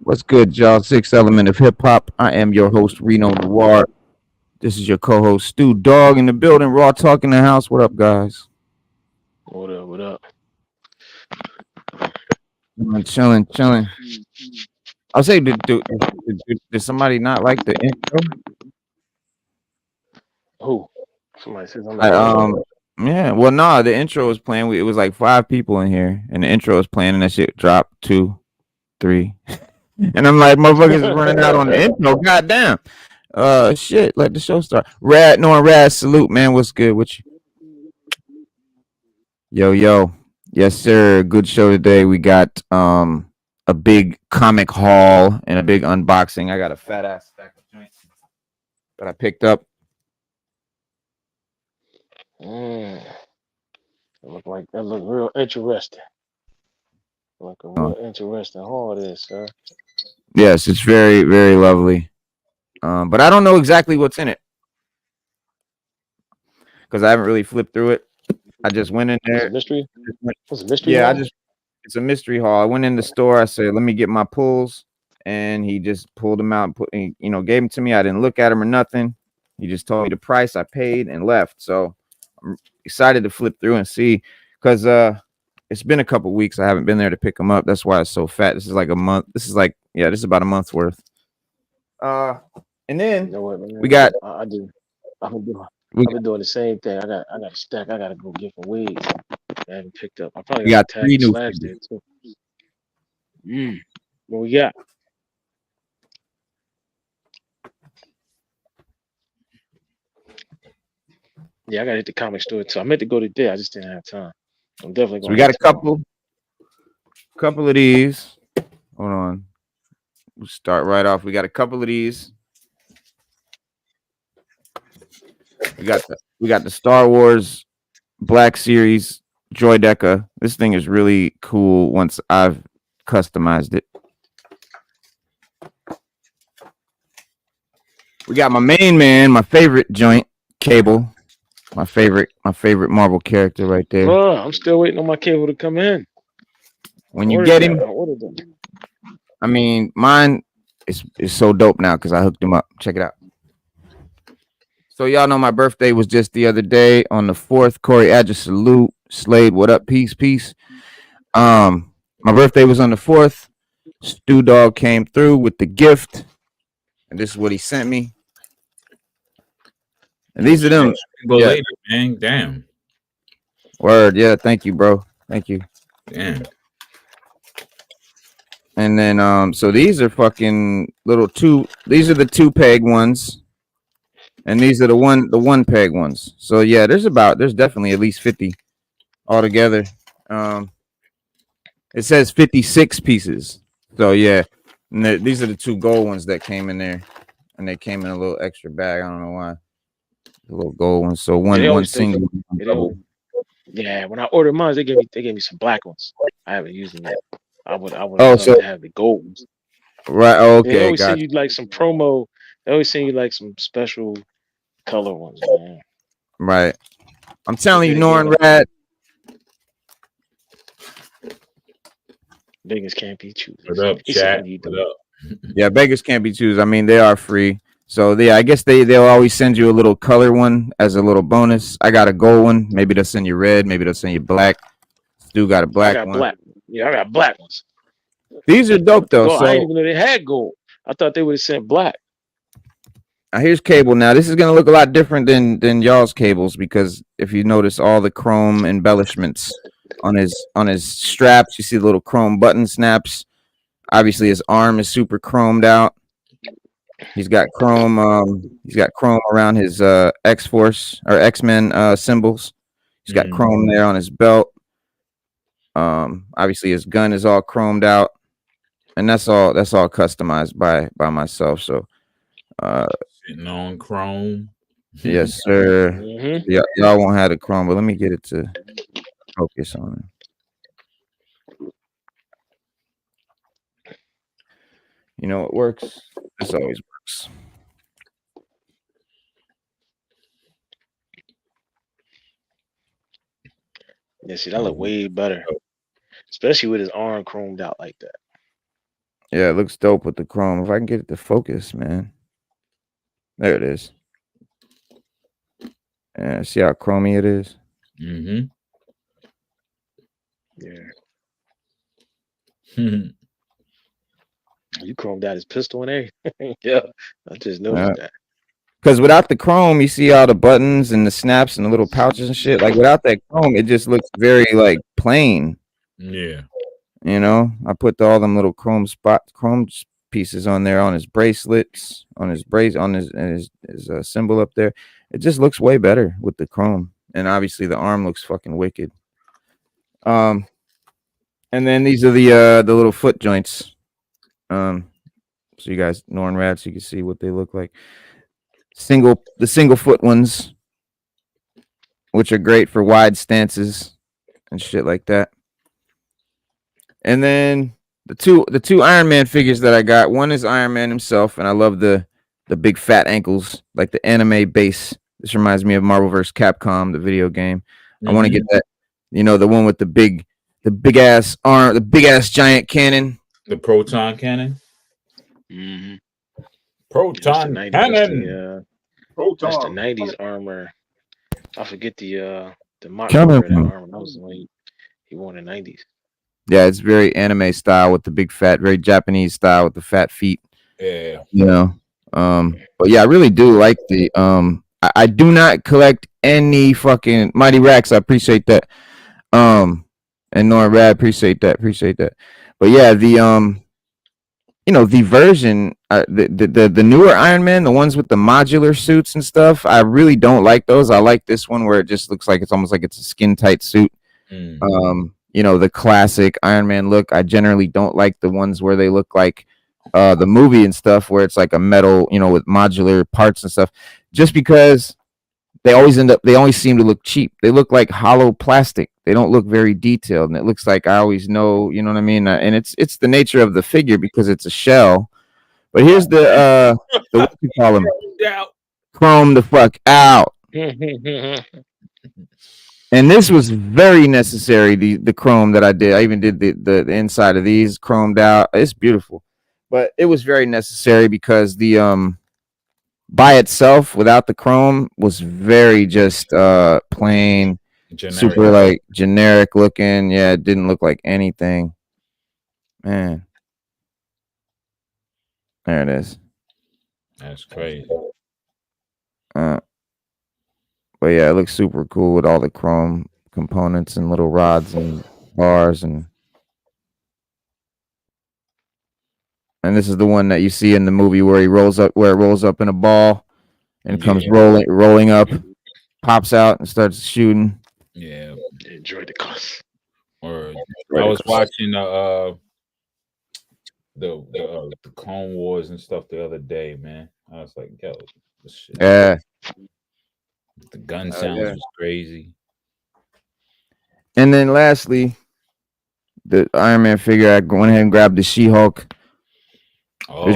What's good, y'all? Sixth element of hip hop. I am your host, Reno Noir. This is your co-host, Stu Dog in the building. Raw Talk in the house. What up, guys? What up? What up? I'm chilling, chilling. I'll say, did somebody not like the intro? Who? Somebody says on the I intro. yeah. Well, nah, the intro was playing. It was like five people in here, and the intro was playing, and that shit dropped two, three, and I'm like, motherfuckers is running out on the intro. Goddamn. Shit. Let the show start. Rad, knowing Rad, salute, man. What's good with you? Yo, yo. Yes, sir. Good show today. We got a big comic haul and a big unboxing. I got a fat ass stack of joints that I picked up. Mm, that look real interesting. Like a Uh, real interesting haul this, sir. yes, it's very, very lovely. But I don't know exactly what's in it because I haven't really flipped through it. I just went in It's a there. mystery. Just went- It's a mystery yeah, I haul. just it's a mystery haul. I went in the store. I said, "Let me get my pulls," and he just pulled them out and gave them to me. I didn't look at them or nothing. He just told me the price. I paid and left. So I'm excited to flip through and see because it's been a couple weeks. I haven't been there to pick them up. That's why it's so fat. This is like a month. This is like this is about a month's worth. Uh, and You then know what, we man? got I do. I've been doing. we I've got, been doing the same thing. I got a stack. I gotta go get some wigs. I haven't picked up. I probably we gotta got tag three the new slabs figures. there too. What we got? Yeah, I gotta hit the comic store too. I meant to go today. I just didn't have time. I'm definitely So we gonna hit got a tomorrow. couple of these. Hold on. We'll start right off. We got a couple of these. We got the Star Wars Black Series Droideka. This thing is really cool once I've customized it. We got my main man, my favorite joint, Cable. My favorite Marvel character right there. Oh, I'm still waiting on my cable to come in. I When you ordered get that. him, I ordered them. I mean, mine is so dope now because I hooked him up. Check it out. So y'all know my birthday was just the other day on the 4th. Corey Adja salute. Slade, what up? Peace, peace. My birthday was on the 4th. Stu Dog came through with the gift, and this is what he sent me. And Oh these are them. shit! Go Yeah, later, man. Damn, word. Yeah, thank you, bro. Thank you. damn. And then so these are fucking little two. These are the two peg ones, and these are the one peg ones. So yeah, there's definitely at least 50 altogether. Um, it says 56 pieces. So yeah, and these are the two gold ones that came in there, and they came in a little extra bag. I don't know why. The little gold ones. So Yeah, they one always they, single, one yeah, they double. always, yeah. When I ordered mine, they gave me some black ones. I haven't used them yet. I would have Oh, loved so to have the gold ones. right. Oh, They okay, always send gotcha. you like some promo. They always send you like some special color ones, man. Right. I'm They telling you, could have gave Norn us Rad. beggars can't be choosers. What up, He said, chat? "What are you What doing?" up? Yeah, beggars can't be choosers. I mean, they are free. So yeah, I guess they'll always send you a little color one as a little bonus. I got a gold one. Maybe they'll send you red. Maybe they'll send you black. Stu got a I black got one. black. Yeah, I got black ones. These are dope though. Gold. I didn't So even know they had gold. I thought they would have sent black. here's cable. Now this is gonna look a lot different than y'all's cables because if you notice all the chrome embellishments on his straps, you see the little chrome button snaps. Obviously, his arm is super chromed out. He's got chrome around his X Force or X Men symbols. He's got Mm. chrome there on his belt. Obviously his gun is all chromed out, and that's all customized by myself. So, uh, Sitting on Chrome. yes, sir. Hmm. Yeah, y'all won't have the chrome, but let me get it to focus on it. You know it works. This always works. Yeah, see, that look way better, especially with his arm chromed out like that. Yeah, it looks dope with the chrome. If I can get it to focus, man. There it is. Yeah, see how chromy it is? Mm-hmm. Yeah. You chromed out his pistol and everything. Yeah, I just noticed that. Because without the chrome, you see all the buttons and the snaps and the little pouches and shit. Like without that chrome, it just looks very like plain. Yeah. You know, I put all them little chrome pieces on there on his bracelets, on his symbol up there. It just looks way better with the chrome, and obviously the arm looks fucking wicked. And then these are the little foot joints. So you guys, Norn Rad, so you can see what they look like. The single foot ones, which are great for wide stances and shit like that. And then the two Iron Man figures that I got. One is Iron Man himself, and I love the big fat ankles, like the anime base. This reminds me of Marvel vs. Capcom, the video game. I want to get that, the one with the big ass arm, the big ass giant cannon. The proton cannon. Mm-hmm. Proton cannon. That's the 90s armor. I forget the model Cannon. of that armor. That was the one he wore in the 90s. Yeah, it's very anime style with the big fat, very Japanese style with the fat feet. Yeah. But yeah, I really do like the I do not collect any fucking Mighty Racks. I appreciate that. And Norn Rad, appreciate that. But yeah, the the version, the newer Iron Man, the ones with the modular suits and stuff, I really don't like those. I like this one where it just looks like it's almost like it's a skin tight suit. The classic Iron Man look. I generally don't like the ones where they look like the movie and stuff, where it's like a metal, with modular parts and stuff, just because they always seem to look cheap. They look like hollow plastic. They don't look very detailed, and it looks like I always know, you know what I mean? And it's the nature of the figure because it's a shell. But here's the what you call them? Chrome the fuck out. And this was very necessary, the chrome that I did. I even did the inside of these chromed out. It's beautiful. But it was very necessary because the by itself without the chrome was very just plain, generic. Super like generic looking. Yeah, it didn't look like anything. Man. There it is. That's crazy. But yeah, it looks super cool with all the chrome components and little rods and bars and this is the one that you see in the movie where it rolls up in a ball and comes rolling up, pops out and starts shooting. Yeah. Enjoy the cost. Or I was watching the Clone Wars and stuff the other day, man. I was like, yo, this shit. Yeah. The gun sounds was crazy. And then lastly, the Iron Man figure, I went ahead and grabbed the She-Hulk. Oh,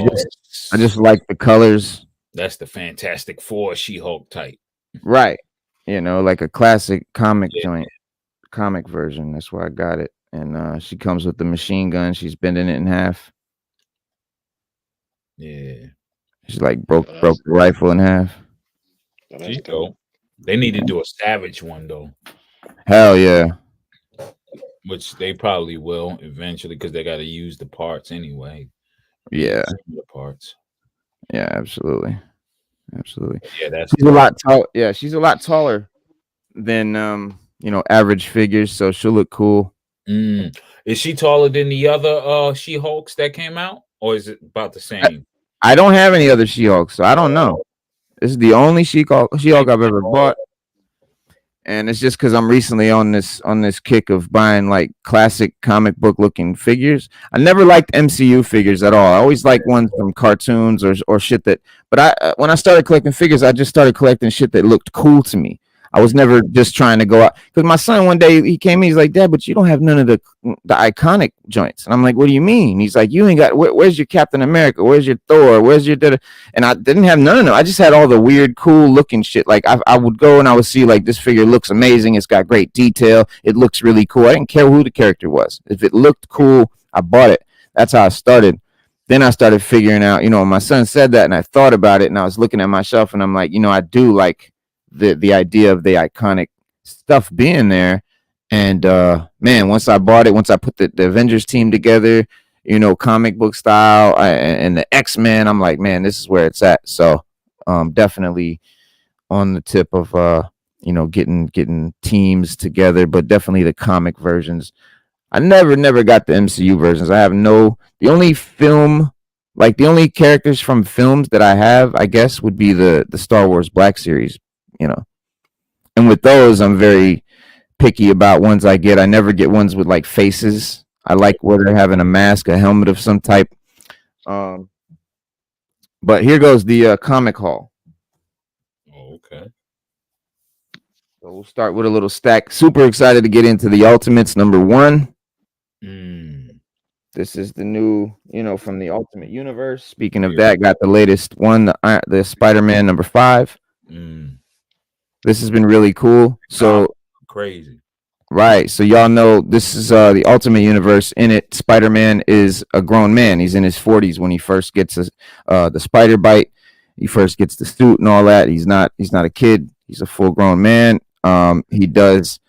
I just like the colors. That's the Fantastic Four She-Hulk type. Right. Like a classic comic comic version. That's why I got it. And she comes with the machine gun. She's bending it in half. Yeah. She's like broke the rifle in half. She's dope. They need to do a Savage one though. Hell yeah. Which they probably will eventually because they got to use the parts anyway. Yeah. The parts. Yeah, absolutely. Yeah, she's a lot tall. Yeah, she's a lot taller than average figures, so she'll look cool. Is she taller than the other She-Hulks that came out, or is it about the same? I don't have any other She-Hulks, so I don't know. This is the only She-Hulk I've ever bought. And it's just because I'm recently on this kick of buying like classic comic book looking figures. I never liked MCU figures at all. I always liked ones from cartoons or shit that. But when I started collecting figures, I just started collecting shit that looked cool to me. I was never just trying to go out because my son one day he came in, he's like, Dad, but you don't have none of the iconic joints. And I'm like, what do you mean? He's like, you ain't got where's your Captain America? Where's your Thor? Where's your and I didn't have none of them. I just had all the weird, cool looking shit. Like I would go and I would see like this figure looks amazing. It's got great detail. It looks really cool. I didn't care who the character was. If it looked cool, I bought it. That's how I started. then I started figuring out, my son said that and I thought about it and I was looking at my shelf and I'm like, I do like the idea of the iconic stuff being there. And man, once I bought it, once I put the Avengers team together, comic book style and the X-Men, I'm like, man, this is where it's at. So definitely on the tip of getting teams together, but definitely the comic versions. I never got the MCU versions. I have the only characters from films that I have, I guess, would be the Star Wars Black Series, And with those, I'm very picky about ones I get. I never get ones with like faces. I like where they're having a mask, a helmet of some type. But here goes the comic haul. Oh, okay. So we'll start with a little stack. Super excited to get into the Ultimates #1. This is the new, from the Ultimate Universe. Speaking of that, got the latest one, the Spider-Man #5. This has been really cool. So crazy. Right. So y'all know this is the Ultimate Universe. In it, Spider-Man is a grown man. He's in his 40s when he first gets the spider bite. He first gets the suit and all that. He's not a kid. He's a full grown man. He does.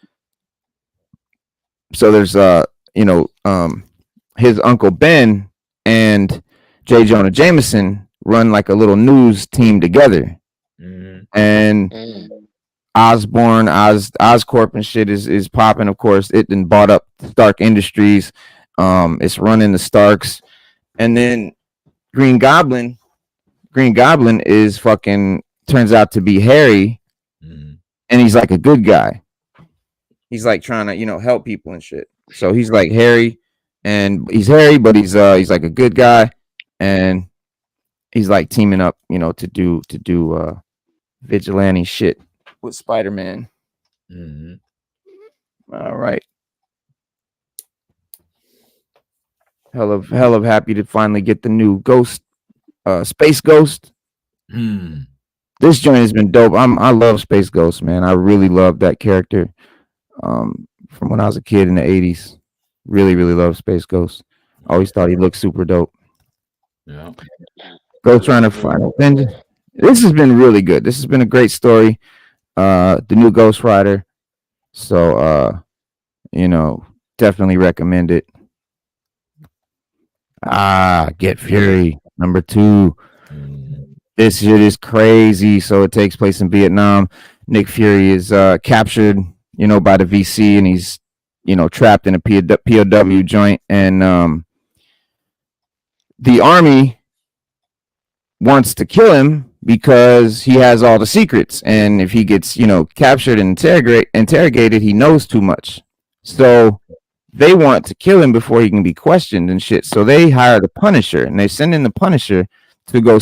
So there's his Uncle Ben and J. Jonah Jameson run like a little news team together. And Osborn, Oscorp and shit is popping, of course. It then bought up Stark Industries. It's running the Starks. And then Green Goblin is fucking turns out to be Harry. And he's like a good guy. He's like trying to, help people and shit. So he's like Harry, and he's Harry, but he's like a good guy, and he's like teaming up, to do vigilante shit with Spider-Man. All right. Hell of happy to finally get the new Ghost, Space Ghost. This joint has been dope. I love Space Ghost, man. I really love that character. From when I was a kid in the 80s. Really, really love Space Ghost. Always thought he looked super dope. Yeah. Ghost Rider Final Vengeance. This has been really good. This has been a great story. The new Ghost Rider. So definitely recommend it. Get Fury, #2. This shit is crazy. So it takes place in Vietnam. Nick Fury is captured, by the VC, and he's, trapped in a POW joint. And the army wants to kill him because he has all the secrets. And if he gets, captured and interrogated, he knows too much. So they want to kill him before he can be questioned and shit. So they hire the Punisher, and they send in the Punisher to go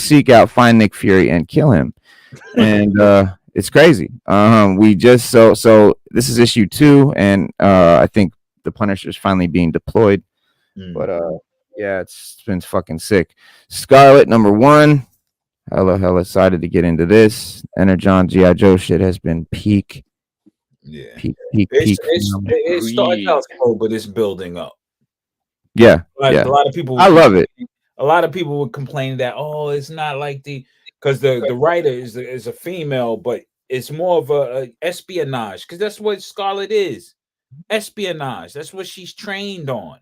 find Nick Fury and kill him. And it's crazy. We just so this is issue 2, and I think the Punisher's finally being deployed. But yeah, it's been fucking sick. Scarlet #1. Hella excited to get into this. Energon G.I. Joe shit has been peak. Yeah. Peak. It starts out slow, but it's building up. Yeah. A lot of people. I love it. A lot of people would complain that it's not like because the writer is a female, but it's more of a espionage, because that's what Scarlet is. Espionage. That's what she's trained on.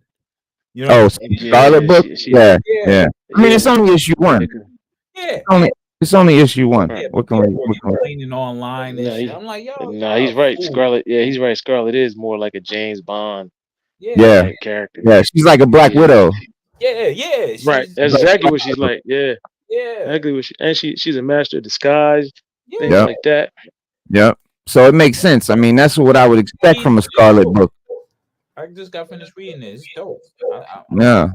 Scarlet book. Yeah. I mean, it's only issue 1. Yeah. It's only issue 1. Yeah, what can we complaining online? I'm like, he's right. Scarlet. Yeah, he's right. Scarlet is more like a James Bond. Yeah. Character. Yeah, she's like a Black Widow. Yeah. Right. That's exactly what she's like. Yeah. Exactly what she's a master of disguise. Things like that. Yep. So it makes sense. I mean, that's what I would expect from a Scarlet book. I just got finished reading it. It's dope. Yeah.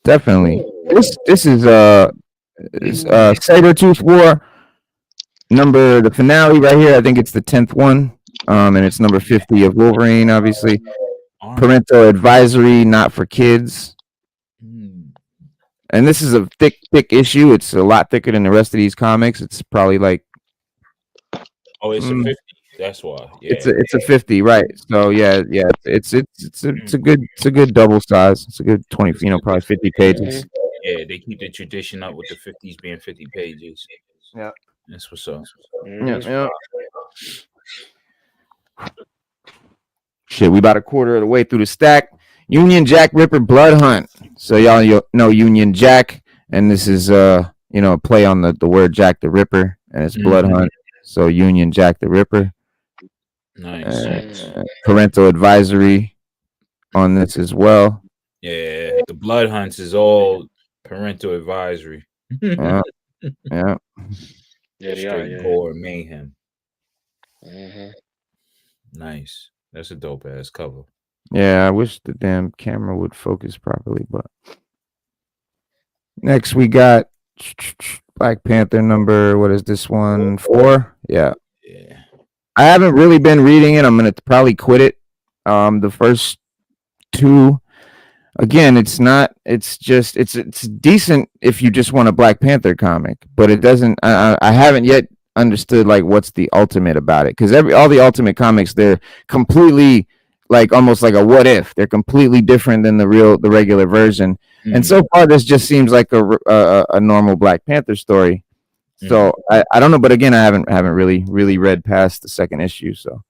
Definitely. This is Sabretooth War the finale right here. I think it's the 10th one. And it's number 50 of Wolverine, obviously. Parental advisory, not for kids. And this is a thick issue. It's a lot thicker than the rest of these comics. It's probably like it's a 50. That's why. Yeah. It's a 50, right? So yeah, it's a good double size. It's a good 20, probably 50 pages. Yeah, they keep the tradition up with the 50s being 50 pages. Yeah. That's what's up. Yeah. Shit, we about a quarter of the way through the stack. Union Jack Ripper Blood Hunt. So y'all know Union Jack, and this is a play on the word Jack the Ripper, and it's Blood Hunt. So Union Jack the Ripper. Nice. Parental advisory on this as well. Yeah, the Blood Hunts is all parental advisory. Yeah. Straight gore mayhem. Mm-hmm. Nice. That's a dope ass cover. Yeah, I wish the damn camera would focus properly, but next we got Black Panther number, what is this one? 4? Yeah. I haven't really been reading it. I'm gonna probably quit it. The first 2, again, it's decent if you just want a Black Panther comic, but it doesn't. I haven't yet understood like what's the ultimate about it, because all the Ultimate comics, they're completely like almost like a what if. They're completely different than the regular version, and so far this just seems like a normal Black Panther story. So I don't know, but again, I haven't really read past the second issue. So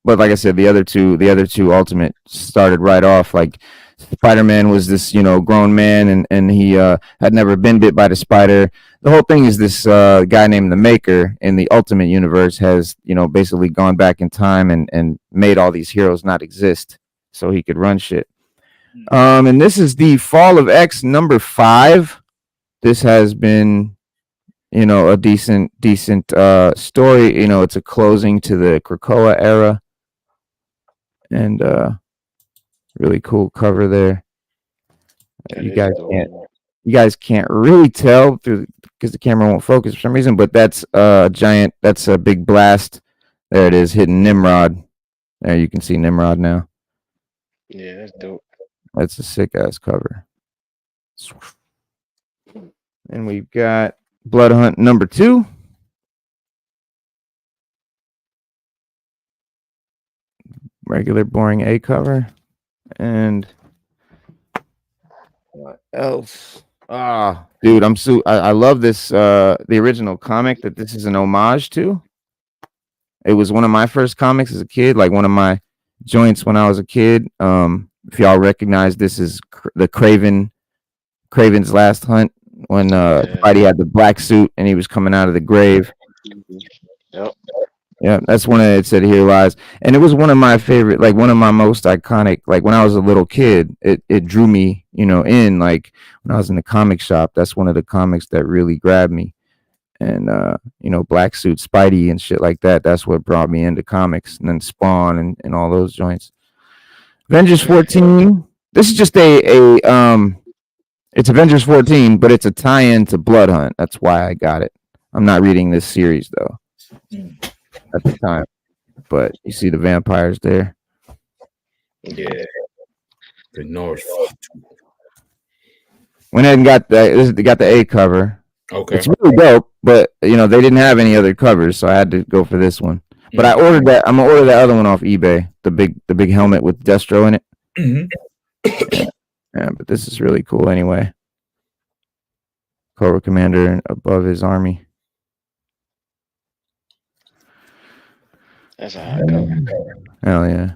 but like I said, the other two Ultimate started right off like Spider-Man was this grown man, and he had never been bit by the spider. The whole thing is this guy named the Maker in the Ultimate universe has basically gone back in time and made all these heroes not exist so he could run shit. And this is the Fall of X number 5. This has been, a decent story. It's a closing to the Krakoa era, and really cool cover there. You guys can't really tell because the camera won't focus for some reason, but that's that's a big blast. There it is, hitting Nimrod. There you can see Nimrod now. Yeah, that's dope. That's a sick ass cover. And we've got Blood Hunt number 2. Regular boring A cover. And what else? Dude, I love this the original comic that this is an homage to. It was one of my first comics as a kid, like one of my joints when I was a kid. If y'all recognize, this is the Craven's Last Hunt, when Spidey had the black suit and he was coming out of the grave. Yep. Yeah, that's when it said "Here Lies," and it was one of my favorite, like one of my most iconic. Like when I was a little kid, it drew me, in. Like when I was in the comic shop, that's one of the comics that really grabbed me. And black suit Spidey and shit like that. That's what brought me into comics, and then Spawn and all those joints. Avengers 14. This is just it's Avengers 14, but it's a tie-in to Blood Hunt. That's why I got it. I'm not reading this series though at the time, but you see the vampires there. Yeah, the North. Went ahead and got the A cover. Okay, it's really dope, but they didn't have any other covers, so I had to go for this one. But I ordered that. I'm gonna order that other one off eBay. The big helmet with Deathstroke in it. Yeah, but this is really cool anyway. Cobra Commander above his army. That's a hot cover. Hell yeah.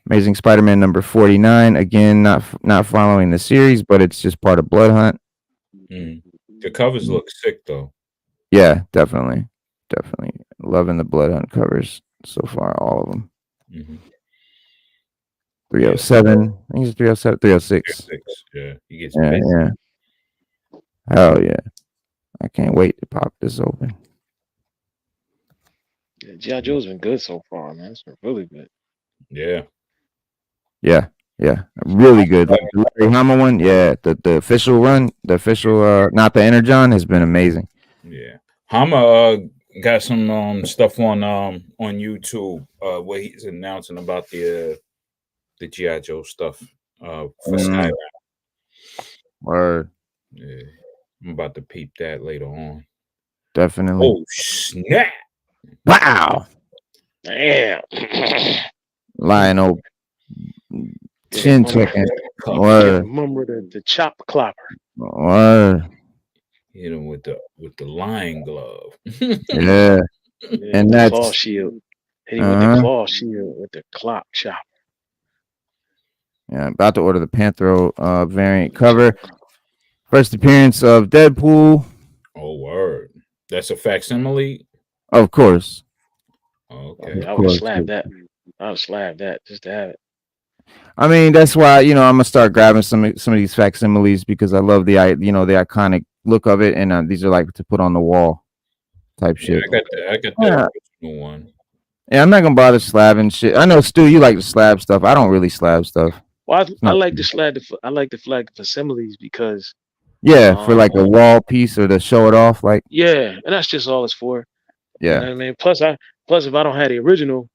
Amazing Spider-Man number 49. Again, not following the series, but it's just part of Blood Hunt. The covers look sick though. Yeah, definitely. Loving the Blood Hunt covers so far, all of them. 307. I think it's 307, 306. Yeah, he gets yeah. Hell yeah. I can't wait to pop this open. Yeah, G.I. Joe's been good so far, man. It's been really good. Yeah. Really good. Like the Larry Hama one, yeah. The official run, the official not the Energon has been amazing. Yeah. Hama got some stuff on YouTube where he's announcing about the G.I. Joe stuff for Skybound. Word. Yeah. I'm about to peep that later on. Definitely. Oh snap! Wow. Damn. Lionel Get chin him, checking. Get Word. remember the chop clopper. Word. Hit him with the lion glove. Yeah. Yeah, And the that's claw shield. Hit him with the claw shield with the clock chop. yeah, about to order the Panthro variant cover. First appearance of Deadpool. Oh, word. That's a facsimile. Of course. Okay. I would have slapped that. I would slap that just to have it. I mean, that's why, you know, I'm gonna start grabbing some of these facsimiles because I love the iconic look of it, and these are like to put on the wall type Yeah, shit. I got Yeah. the original one. Yeah, I'm not gonna bother slabbing shit. I know, Stu, you like to slab stuff. I don't really slab stuff. Well, It's I not- like the flag. I like the flag facsimiles because Yeah, for like a wall piece or to show it off, like yeah, and that's just all it's for. You know yeah. what I mean? Plus if I don't have the original,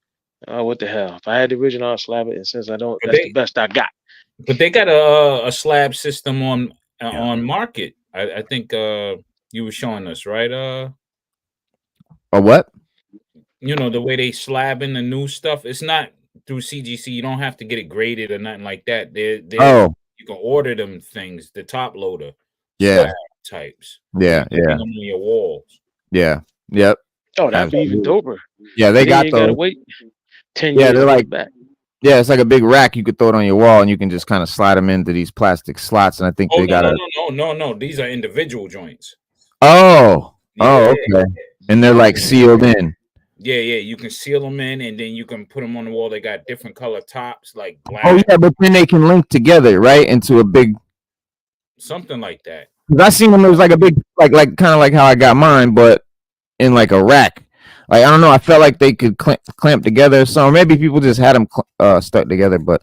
what the hell? If I had the original, I'll slap it. And since I don't, But that's the best I got. But they got a slab system on market. I think you were showing us, right? A what? You know, the way they slabbing the new stuff. It's not through CGC. You don't have to get it graded or nothing like that. They Oh, you can order them things, the top loader yeah, slab types. yeah, You can hang yeah, them on your walls. yeah, yep. Oh, that'd be even Absolutely. doper. Yeah, they And then you got ain't gotta those. wait 10 Yeah, years they're to get like it back. yeah, it's like a big rack. You could throw it on your wall, and you can just kind of slide them into these plastic slots. And I think Oh they got no. These are individual joints. Oh, Yeah, okay. And they're like sealed in. Yeah. You can seal them in, and then you can put them on the wall. They got different color tops, like black. Oh yeah, but then they can link together, right, into a big. Something like that. Cause I seen them. It was like a big, like kind of like how I got mine, but in like a rack. Like I don't know. I felt like they could clamp together. So maybe people just had them stuck together. But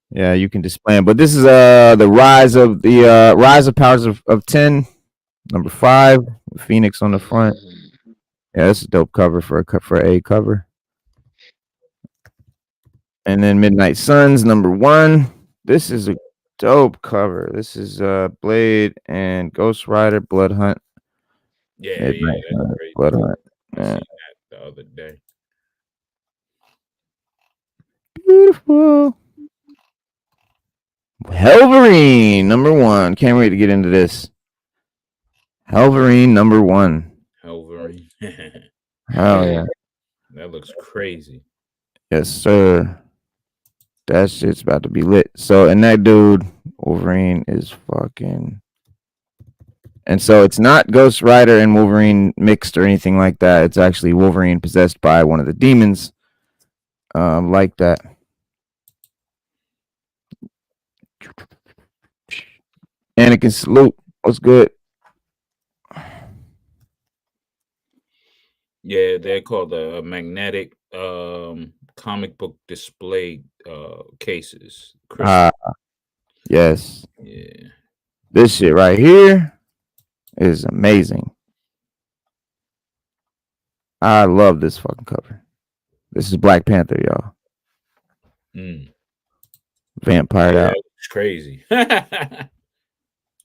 yeah, you can display them. But this is the rise of powers of 10, number 5, Phoenix on the front. Yeah, that's a dope cover for a cover. And then Midnight Suns, number 1. This is a dope cover. This is Blade and Ghost Rider, Blood Hunt. Yeah, Midnight that's Suns, great. Blood Hunt. I Yeah. seen that the other day. Beautiful. Helverine, number 1. Can't wait to get into this. Helverine, number 1. Helverine. Oh yeah. That looks crazy. Yes, sir. That shit's about to be lit. So, and that dude, Wolverine, is fucking. And so it's not Ghost Rider and Wolverine mixed or anything like that. It's actually Wolverine possessed by one of the demons. Like that. Anakin salute. What's good? Yeah, they're called magnetic comic book display cases. Yes. Yeah. This shit right here is amazing. I love this fucking cover. This is Black Panther, y'all. Vampired out. It's crazy.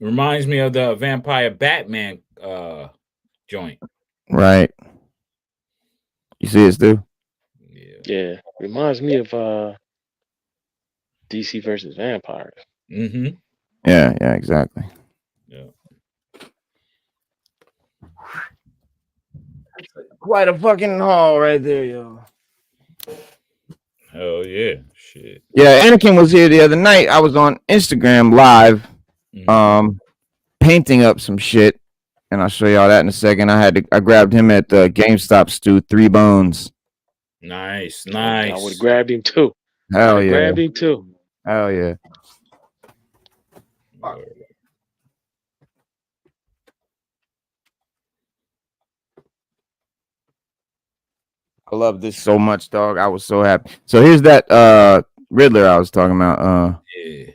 Reminds me of the Vampire Batman joint. Right. You see it, Stu? Yeah. Reminds me of DC versus Vampires. Mm-hmm. Yeah, exactly. Yeah. Quite a fucking haul right there, yo. Hell yeah. Shit. Yeah, Anakin was here the other night. I was on Instagram live, painting up some shit. And I'll show y'all that in a second. I grabbed him at the GameStop, Stu, 3 bones. Nice. I would have grabbed him too. Hell yeah. Grabbed him too. Hell yeah. I love this so much, dog. I was so happy. So here's that Riddler I was talking about. Yeah.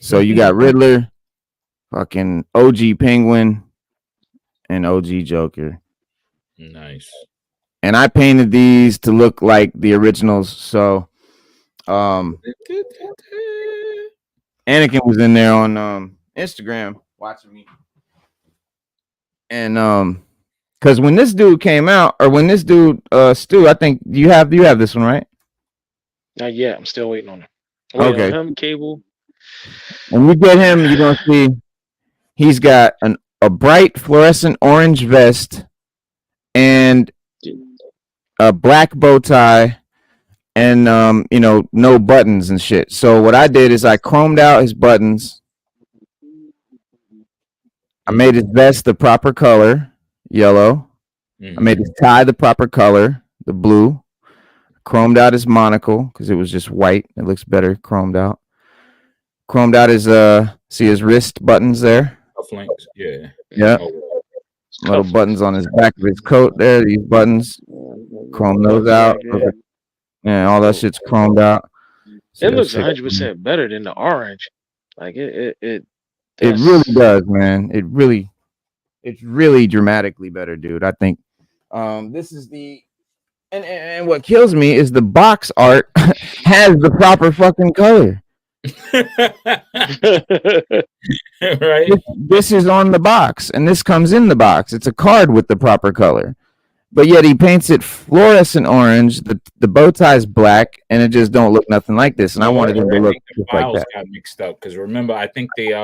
So you got Riddler, fucking OG Penguin, and OG Joker. Nice. And I painted these to look like the originals. So Anakin was in there on Instagram watching me. And Because when this dude came out, or when this dude Stu, I think you have this one, right? Not yet. I'm still waiting on him. I'm waiting Okay. on him. Cable. When you get him, you're gonna see he's got a bright fluorescent orange vest and a black bow tie and no buttons and shit. So what I did is I chromed out his buttons. I made his vest the proper color, yellow. I made his tie the proper color, the blue. Chromed out his monocle because it was just white. It looks better chromed out. Chromed out his see his wrist buttons there. Cufflinks, yeah. Yeah. Little buttons on his back of his coat there. These buttons. Chrome those out. Yeah, all that shit's chromed out. So it looks 100% better than the orange. Like it really does, man. It's really dramatically better, dude. I think this is the and what kills me is the box art has the proper fucking color. Right. This is on the box and this comes in the box. It's a card with the proper color. But yet he paints it fluorescent orange. The bow tie is black, and it just don't look nothing like this. And I wanted him to look just like that. Got mixed up because remember, I think the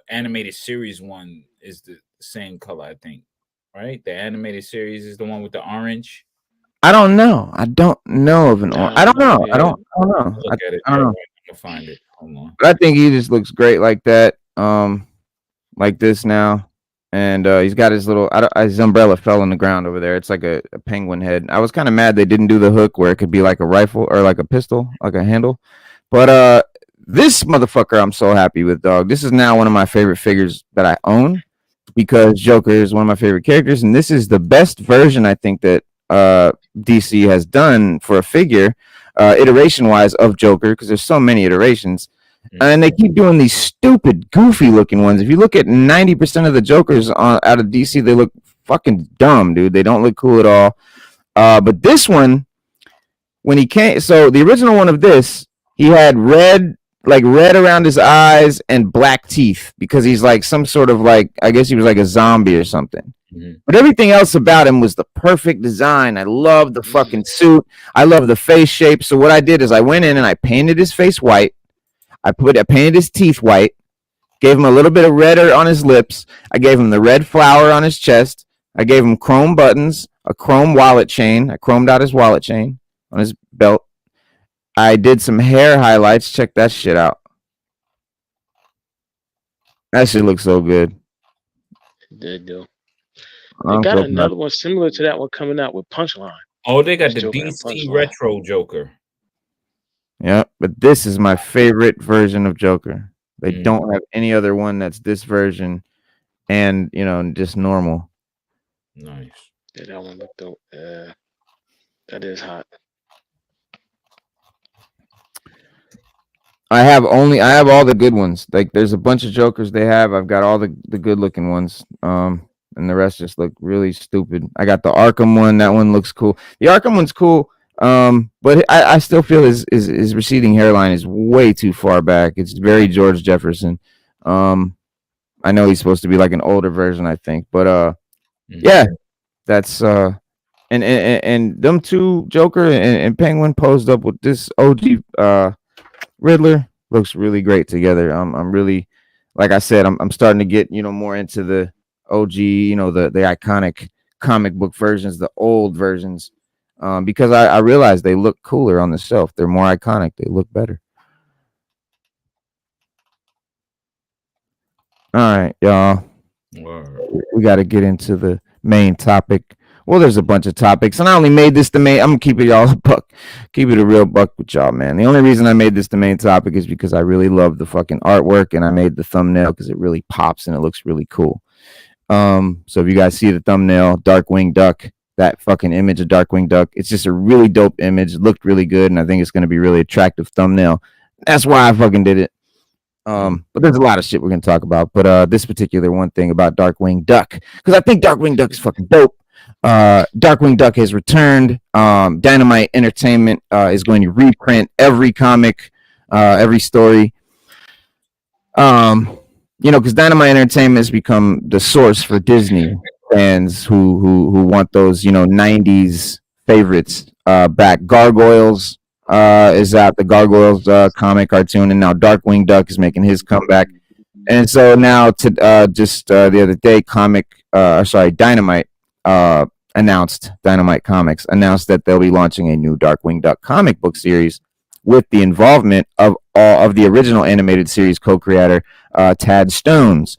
animated series one is the same color. I think, right? The animated series is the one with the orange. I don't know. I don't know of an orange. I don't know. I don't know. Look at it. I don't know. I'm gonna find it. Hold on. But I think he just looks great like that. Like this now. And he's got his little his umbrella fell on the ground over there. It's like a penguin head. I was kind of mad they didn't do the hook where it could be like a rifle or like a pistol, like a handle. But this motherfucker I'm so happy with, dog. This is now one of my favorite figures that I own because Joker is one of my favorite characters. And this is the best version I think that DC has done for a figure, iteration-wise, of Joker, because there's so many iterations. And they keep doing these stupid, goofy-looking ones. If you look at 90% of the Jokers out of DC, they look fucking dumb, dude. They don't look cool at all. But this one, when he came... So the original one of this, he had red around his eyes and black teeth because he's like some sort of like... I guess he was like a zombie or something. But everything else about him was the perfect design. I love the fucking suit. I love the face shape. So what I did is I went in and I painted his face white. I painted his teeth white, gave him a little bit of red on his lips. I gave him the red flower on his chest. I gave him chrome buttons, a chrome wallet chain. I chromed out his wallet chain on his belt. I did some hair highlights. Check that shit out. That shit looks so good. They do. They got another one similar to that one coming out with Punchline. Oh, they got the DC Retro Joker. Yeah, but this is my favorite version of Joker. They don't have any other one that's this version and, just normal. Nice. Yeah, that one looked dope. That is hot. I have all the good ones. Like there's a bunch of Jokers they have. I've got all the good looking ones. And the rest just look really stupid. I got the Arkham one. That one looks cool. The Arkham one's cool. But I still feel his receding hairline is way too far back. It's very George Jefferson. I know he's supposed to be like an older version, I think, but yeah, that's and them two, Joker and Penguin, posed up with this OG Riddler, looks really great together. I'm really, like I said, I'm starting to get more into the OG, the iconic comic book versions, the old versions. Because I realize they look cooler on the shelf. They're more iconic. They look better. All right, y'all. We got to get into the main topic. Well, there's a bunch of topics, and I only made this the main. I'm gonna keep it y'all a buck, keep it a real buck with y'all, man. The only reason I made this the main topic is because I really love the fucking artwork, and I made the thumbnail because it really pops and it looks really cool. So if you guys see the thumbnail, Darkwing Duck. That fucking image of Darkwing Duck. It's just a really dope image. It looked really good, and I think it's going to be a really attractive thumbnail. That's why I fucking did it. But there's a lot of shit we're going to talk about. But this particular one thing about Darkwing Duck, because I think Darkwing Duck is fucking dope. Darkwing Duck has returned. Dynamite Entertainment is going to reprint every comic, every story. because Dynamite Entertainment has become the source for Disney fans who want those 90s favorites back. Gargoyles is out, the Gargoyles comic cartoon, and now Darkwing Duck is making his comeback. And so now to just the other day, Dynamite Dynamite Comics announced that they'll be launching a new Darkwing Duck comic book series with the involvement of all of the original animated series co-creator Tad Stones.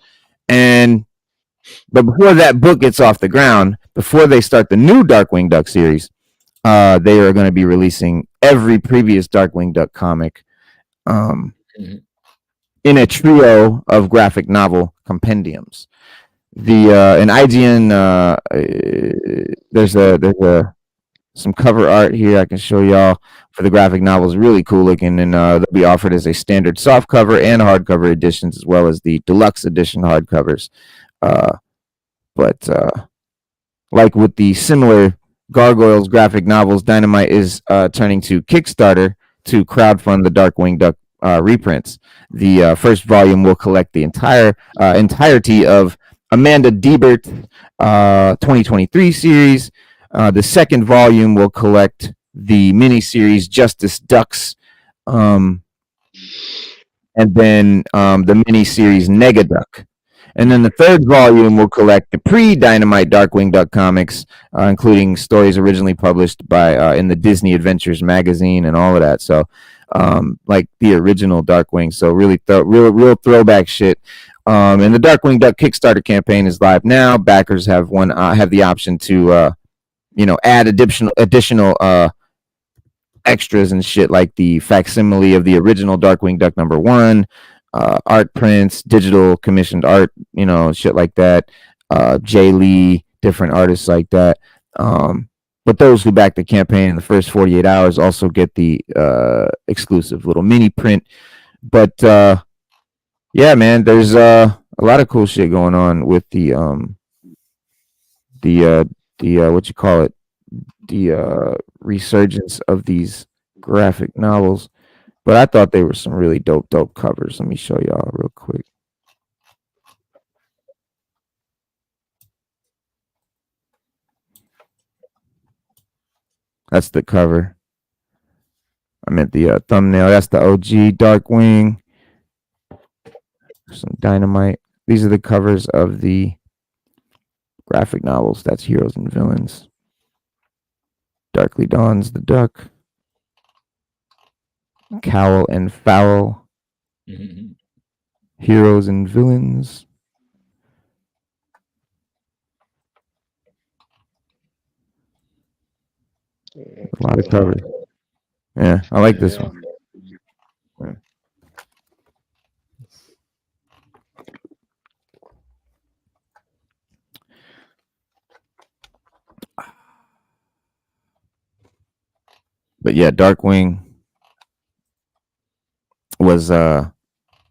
But before that book gets off the ground, before they start the new Darkwing Duck series, they are going to be releasing every previous Darkwing Duck comic in a trio of graphic novel compendiums. In IGN, there's some cover art here I can show y'all for the graphic novels. Really cool looking, and they'll be offered as a standard softcover and hardcover editions, as well as the deluxe edition hardcovers. But like with the similar Gargoyles graphic novels, Dynamite is turning to Kickstarter to crowdfund the Darkwing Duck reprints. The first volume will collect the entirety of Amanda Debert's 2023 series. The second volume will collect the miniseries Justice Ducks, and then the miniseries Negaduck. And then the third volume will collect the pre-Dynamite Darkwing Duck comics, including stories originally published by in the Disney Adventures magazine and all of that. So, like the original Darkwing. So really, real throwback shit. And the Darkwing Duck Kickstarter campaign is live now. Backers have the option to add additional extras and shit, like the facsimile of the original Darkwing Duck #1. Art prints, digital commissioned art, shit like that. Jay Lee, different artists like that. But those who back the campaign in the first 48 hours also get the exclusive little mini print. But yeah, man, there's a lot of cool shit going on with the what you call it, the resurgence of these graphic novels. But I thought they were some really dope covers. Let me show y'all real quick. That's the cover. I meant the thumbnail. That's the OG Darkwing. Some Dynamite. These are the covers of the graphic novels. That's Heroes and Villains. Darkly Dawns the Duck. Cowl and Fowl. Heroes and Villains. A lot of covers. Yeah, I like this one. Yeah. But yeah, Darkwing was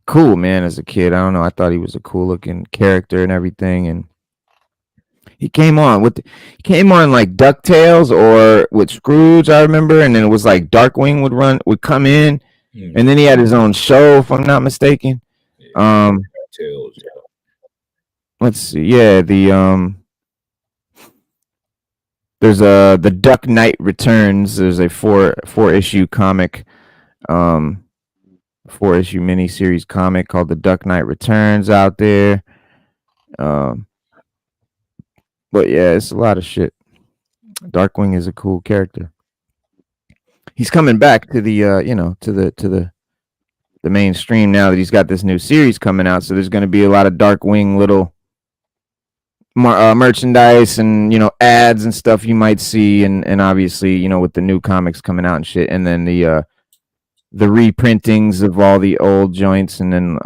cool, man, as a kid. I don't know. I thought he was a cool looking character and everything. And he came on like DuckTales or with Scrooge, I remember, and then it was like Darkwing would come in, and then he had his own show, if I'm not mistaken. Let's see. Yeah, there's the Duck Knight Returns. There's a four issue comic, 4-issue miniseries comic called The Duck Knight Returns out there. But yeah, it's a lot of shit. Darkwing is a cool character. He's coming back to the to the mainstream now that he's got this new series coming out. So there's going to be a lot of Darkwing little merchandise and ads and stuff you might see, and obviously with the new comics coming out and shit, and then the reprintings of all the old joints, and then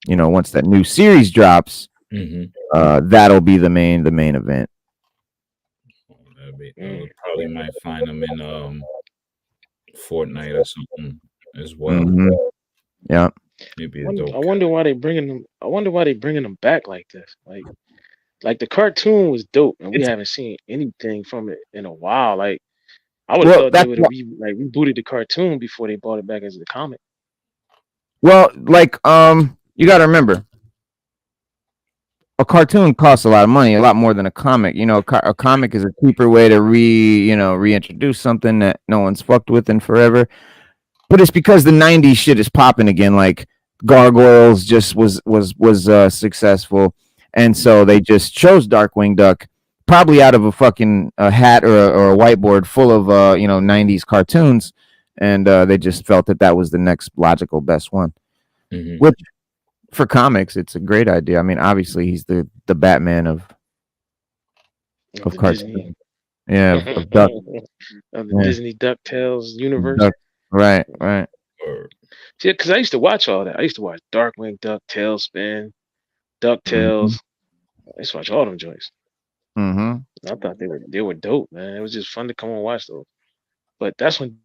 once that new series drops, that'll be the main event. Probably might find them in Fortnite or something as well. Yeah. Maybe I wonder why they bringing them. I wonder why they bringing them back like this. Like the cartoon was dope, and we haven't seen anything from it in a while. Like I would have thought they would have rebooted the cartoon before they brought it back as the comic. Well, like you got to remember, a cartoon costs a lot of money, a lot more than a comic. You know, a comic is a cheaper way to reintroduce something that no one's fucked with in forever. But it's because the '90s shit is popping again. Like Gargoyles just was successful, and so they just chose Darkwing Duck, probably out of a fucking hat or a whiteboard full of '90s cartoons, and they just felt that was the next logical best one. Mm-hmm. Which, for comics, it's a great idea. I mean, obviously, he's the Batman of cartoons. Disney. Yeah, of Duck. Of the Disney DuckTales universe. Duck. Right. See, because I used to watch all that. I used to watch Darkwing Duck, Tailspin, DuckTales. I used to watch all them joints. Mm-hmm. I thought they were dope, man. It was just fun to come and watch those. But that's when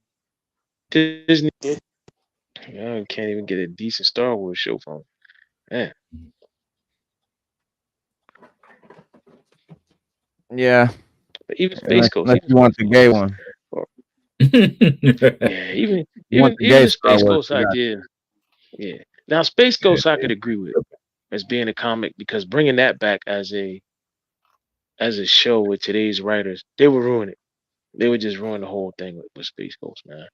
Disney you can't even get a decent Star Wars show from them. Man. Yeah. But even Space Ghost. Unless you want the gay one. Yeah, even the Space Ghost idea. Yeah. Now Space Ghost I could agree with as being a comic, because bringing that back as a show with today's writers, they would ruin it. They would just ruin the whole thing with Space Ghost, man.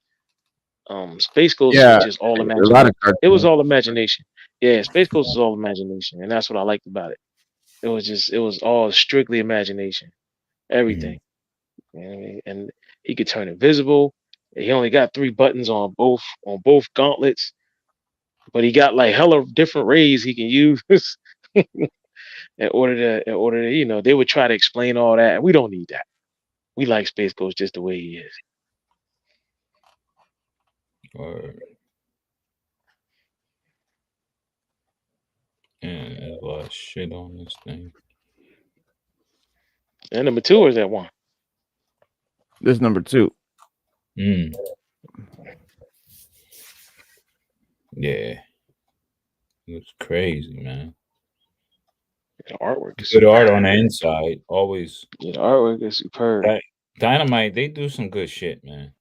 Space Ghost was just all imagination. It was all imagination. Yeah, Space Ghost is all imagination, and that's what I liked about it. It was all strictly imagination. Everything. You know what I mean? And he could turn invisible. He only got 3 buttons on both gauntlets, but he got like hella different rays he can use in order to they would try to explain all that, and we don't need that. We like Space Ghost just the way he is. And there's a lot of shit on this thing. And number 2 or is that 1? This number 2. Yeah. It's crazy, man. The artwork is good art on the inside, always. Yeah, the artwork is superb. Dynamite, they do some good shit, man.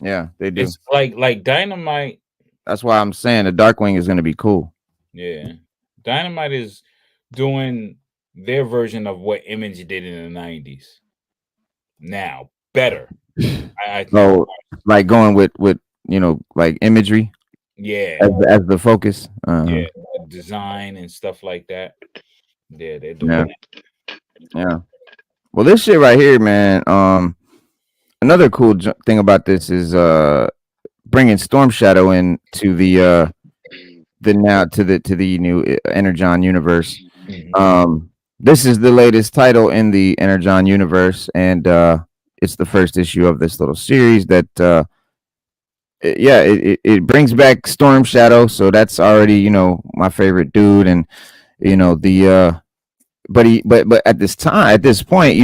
Yeah, they do. It's like Dynamite. That's why I'm saying the Darkwing is going to be cool. Yeah, Dynamite is doing their version of what Image did in the '90s. Now, better. So, like going with like imagery. Yeah, as the focus. Yeah, design and stuff like that. Yeah, they're doing it. Yeah. Well, this shit right here, man. Another cool thing about this is bringing Storm Shadow in to the new Energon universe. This is the latest title in the Energon universe, and it's the first issue of this little series that it brings back Storm Shadow, so that's already my favorite dude, and but at this point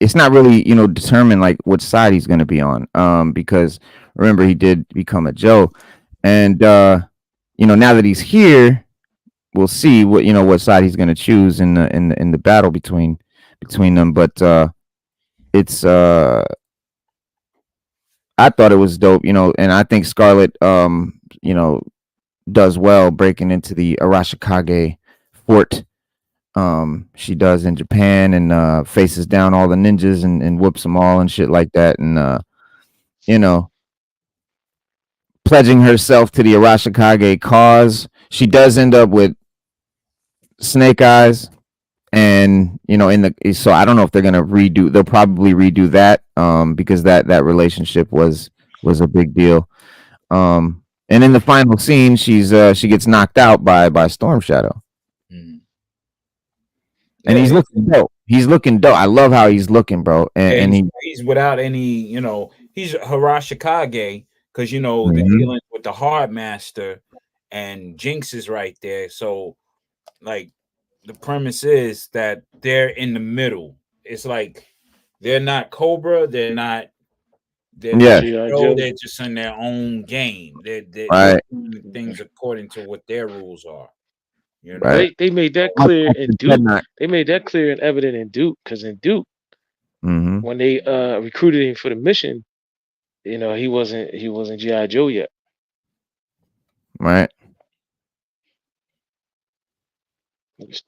it's not really determined like which side he's going to be on, because remember he did become a Joe, and now that he's here, we'll see what side he's going to choose in the battle between them. But it's I thought it was dope, and I think Scarlet does well breaking into the Arashikage fort. She does in Japan, and faces down all the ninjas and whoops them all and shit like that, and pledging herself to the Arashikage cause. She does end up with Snake Eyes, and so I don't know if they're gonna they'll probably redo that, because that relationship was a big deal. And in the final scene, she gets knocked out by Storm Shadow. And he's looking dope. I love how he's looking, bro. And he's without any, he's Harashikage, because they're dealing with the Hard Master, and Jinx is right there. So, like, the premise is that they're in the middle. It's like they're not Cobra, they're not. They're just in their own game. They're doing things according to what their rules are. Right. They made that clear in Duke. They made that clear and evident in Duke, because in Duke, when they recruited him for the mission, he wasn't G.I. Joe yet. Right.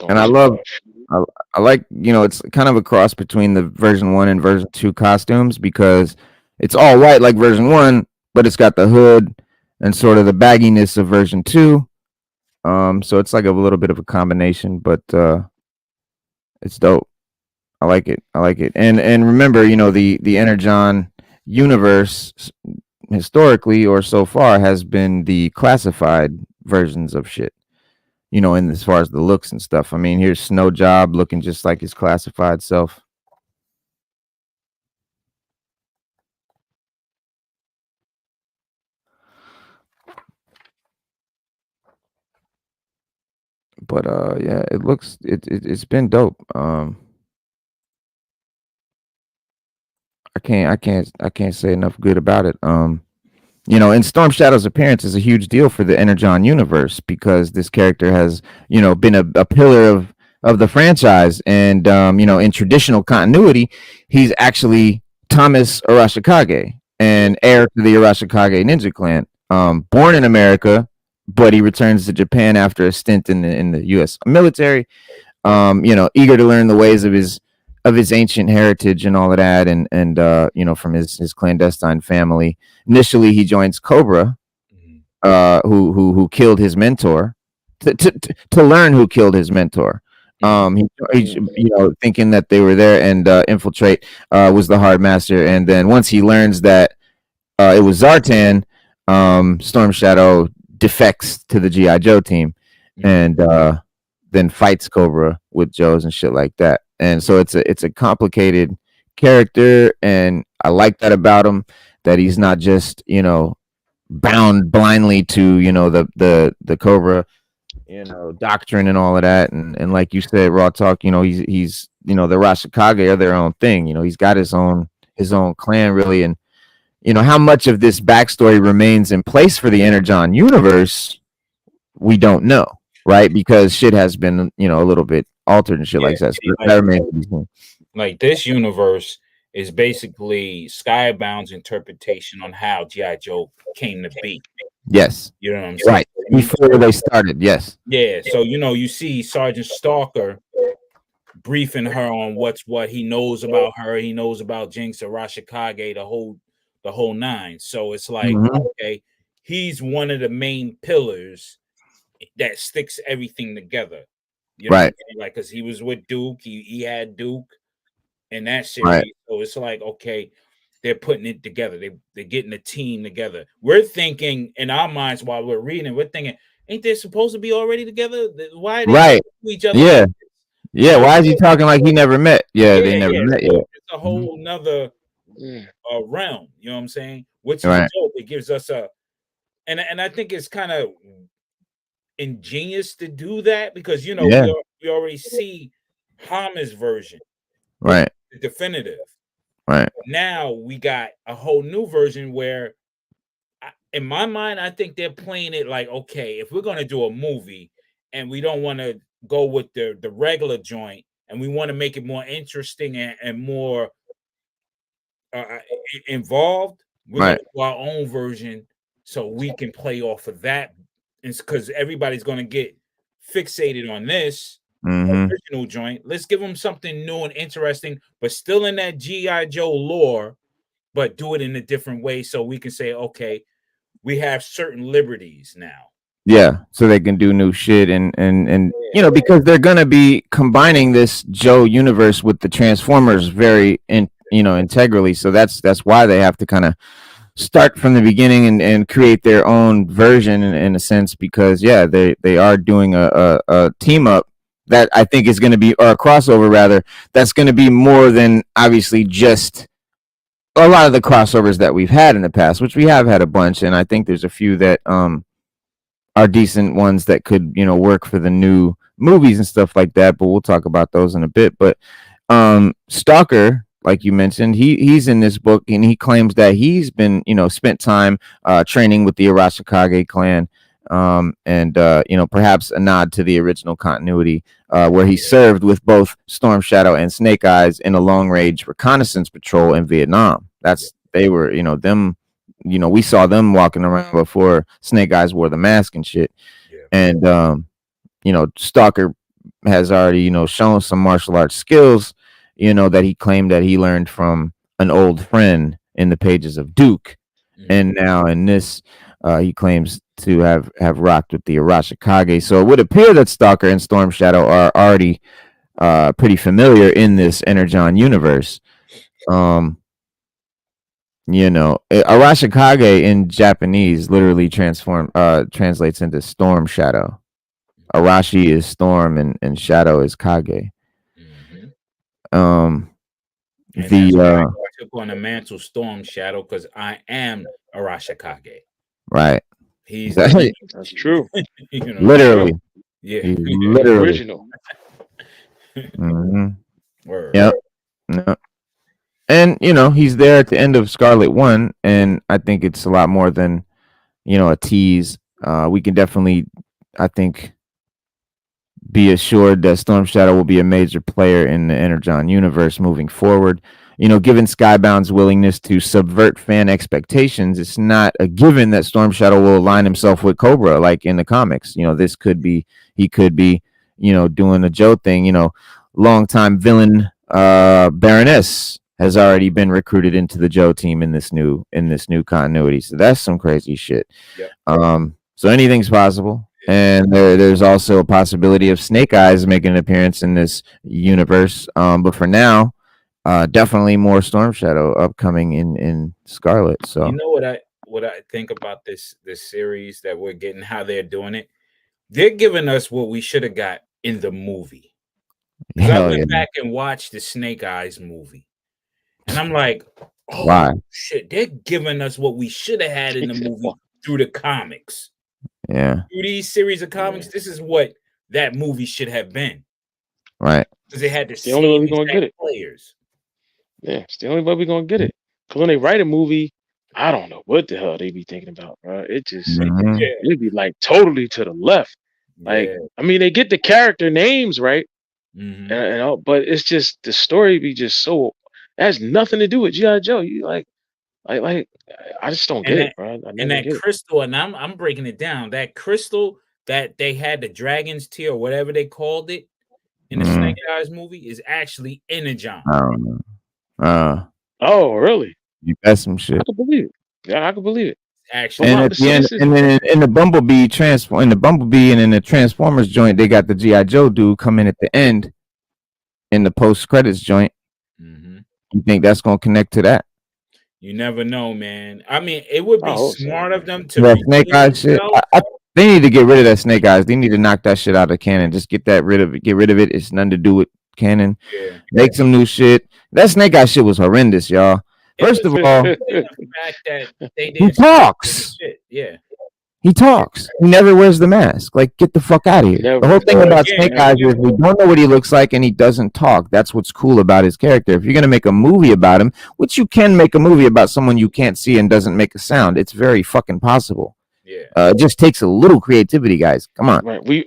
And I love, Starstruck. I like, it's kind of a cross between the version 1 and version 2 costumes because it's all white like version 1, but it's got the hood and sort of the bagginess of version 2. So it's like a little bit of a combination, but it's dope. I like it. And remember, the Energon universe historically or so far has been the classified versions of shit. In as far as the looks and stuff. I mean, here's Snow Job looking just like his classified self. But yeah, it's been dope. I can't say enough good about it. And Storm Shadow's appearance is a huge deal for the Energon universe because this character has, been a pillar of the franchise. And, in traditional continuity, he's actually Thomas Arashikage, and heir to the Arashikage ninja clan. Born in America, but he returns to Japan after a stint in the U.S. military. Eager to learn the ways of his ancient heritage and all of that, and from his clandestine family. Initially, he joins Cobra, who killed his mentor, to learn who killed his mentor. He's thinking that they were there, and infiltrate was the hard master. And then once he learns that it was Zartan, Storm Shadow defects to the G.I. Joe team, and then fights Cobra with Joes and shit like that. And so it's a complicated character, and I like that about him, that he's not just bound blindly to the Cobra doctrine and all of that. And like you said, Raw Talk, he's the Rashikage are their own thing. He's got his own clan, really. And how much of this backstory remains in place for the Energon universe, we don't know, right? Because shit has been a little bit altered and shit like that. So that remains to be seen. Like, this universe is basically Skybound's interpretation on how G.I. Joe came to be. Yes. You know what I'm saying? Right. Before they started, yes. Yeah. So, you see Sergeant Stalker briefing her on what's what. He knows about her. He knows about Jinx, Arashikage, the whole nine. So it's like, okay, he's one of the main pillars that sticks everything together. Right. Like, because he was with Duke. He had Duke in that series. Right. So it's like, okay, they're putting it together. They're getting a team together. We're thinking in our minds while we're reading, we're thinking, ain't they supposed to be already together? Why are they each other? Yeah. Yeah. Why is he talking like he never met? Yeah, they never met yet. It's a whole nother realm. You know what I'm saying? Which is dope. It gives us and I think it's kind of ingenious to do that because we already see Hama's version, right? The definitive, right? Now we got a whole new version where, in my mind, I think they're playing it like, okay, if we're gonna do a movie and we don't want to go with the regular joint and we want to make it more interesting and more involved, we're gonna do our own version so we can play off of that. It's because everybody's going to get fixated on this original joint. Let's give them something new and interesting, but still in that G.I. Joe lore, but do it in a different way so we can say, okay, we have certain liberties now. Yeah, so they can do new shit and because they're going to be combining this Joe universe with the Transformers very integrally. So that's why they have to kind of start from the beginning and create their own version in a sense, because they are doing a team up that I think is going to be, or a crossover rather, that's going to be more than obviously just a lot of the crossovers that we've had in the past, which we have had a bunch, and I think there's a few that are decent ones that could work for the new movies and stuff like that, but we'll talk about those in a bit. But Stalker, like you mentioned, he's in this book, and he claims that he's been, spent time training with the Arashikage clan, and perhaps a nod to the original continuity, where he served with both Storm Shadow and Snake Eyes in a long-range reconnaissance patrol in Vietnam. They were, them we saw them walking around before Snake Eyes wore the mask and shit. Yeah. And Stalker has already shown some martial arts skills, that he claimed that he learned from an old friend in the pages of Duke. And now in this, he claims to have rocked with the Arashikage. So it would appear that Stalker and Storm Shadow are already pretty familiar in this Energon universe. Arashikage in Japanese literally translates into Storm Shadow. Arashi is storm and shadow is Kage. And that's why I took on the mantle Storm Shadow, because I am Arashikage. Right. That's true. Literally. Yeah. He's literally original. Yep. And he's there at the end of Scarlet 1, and I think it's a lot more than a tease. We can definitely, I think, be assured that Storm Shadow will be a major player in the Energon universe moving forward. Given Skybound's willingness to subvert fan expectations, it's not a given that Storm Shadow will align himself with Cobra like in the comics. He could be doing a Joe thing. Longtime villain Baroness has already been recruited into the Joe team in this new continuity. So that's some crazy shit. Yep. So anything's possible. And there's also a possibility of Snake Eyes making an appearance in this universe. But for now, definitely more Storm Shadow upcoming in Scarlet. So what I think about this series that we're getting, how they're doing it. They're giving us what we should have got in the movie. I went back and watched the Snake Eyes movie, and I'm like, oh, why? Shit, they're giving us what we should have had in the movie through the comics. Yeah. Through these series of comics, this is what that movie should have been. Right. Because they had the only way we're gonna get it. Players. Yeah, it's the only way we're gonna get it. Because when they write a movie, I don't know what the hell they be thinking about, bro. It just it'd be like totally to the left. Like, I mean, they get the character names right, and but it's just the story be just so it has nothing to do with G.I. Joe. You like I just don't get it, bro. And that crystal, and I'm breaking it down. That crystal that they had, the dragon's tear or whatever they called it in the Snake Eyes movie, is actually Energon. I don't know. Oh, really? You got some shit. I can believe it. Yeah, I can believe it. Actually, and at the end, and then in the Bumblebee and in the Transformers joint, they got the G.I. Joe dude come in at the end in the post credits joint. You think that's gonna connect to that? You never know, man. I mean, it would be smart of them to Snake Eyes shit. They need to get rid of that Snake Eyes. They need to knock that shit out of canon. Just get rid of it. It's nothing to do with canon. Yeah. Make some new shit. That Snake Eyes shit was horrendous, y'all. First of all, he talks. Yeah. He talks. He never wears the mask. Like, get the fuck out of here. The whole thing about Snake Eyes is we don't know what he looks like and he doesn't talk. That's what's cool about his character. If you're going to make a movie about him, which you can make a movie about someone you can't see and doesn't make a sound, it's very fucking possible. Yeah. It just takes a little creativity, guys. Come on. Right.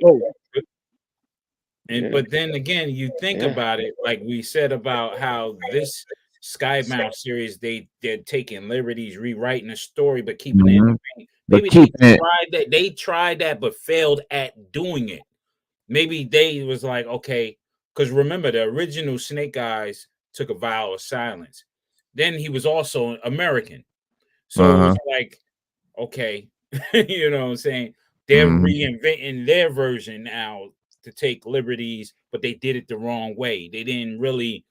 But then again, you think about it, like we said about how this Skybound series, they're taking liberties, rewriting the story, but keeping it. Maybe they tried that, but failed at doing it. Maybe they was like, okay, because remember the original Snake Eyes took a vow of silence. Then he was also American, so it was like, okay, you know what I'm saying? They're reinventing their version now to take liberties, but they did it the wrong way. They didn't really.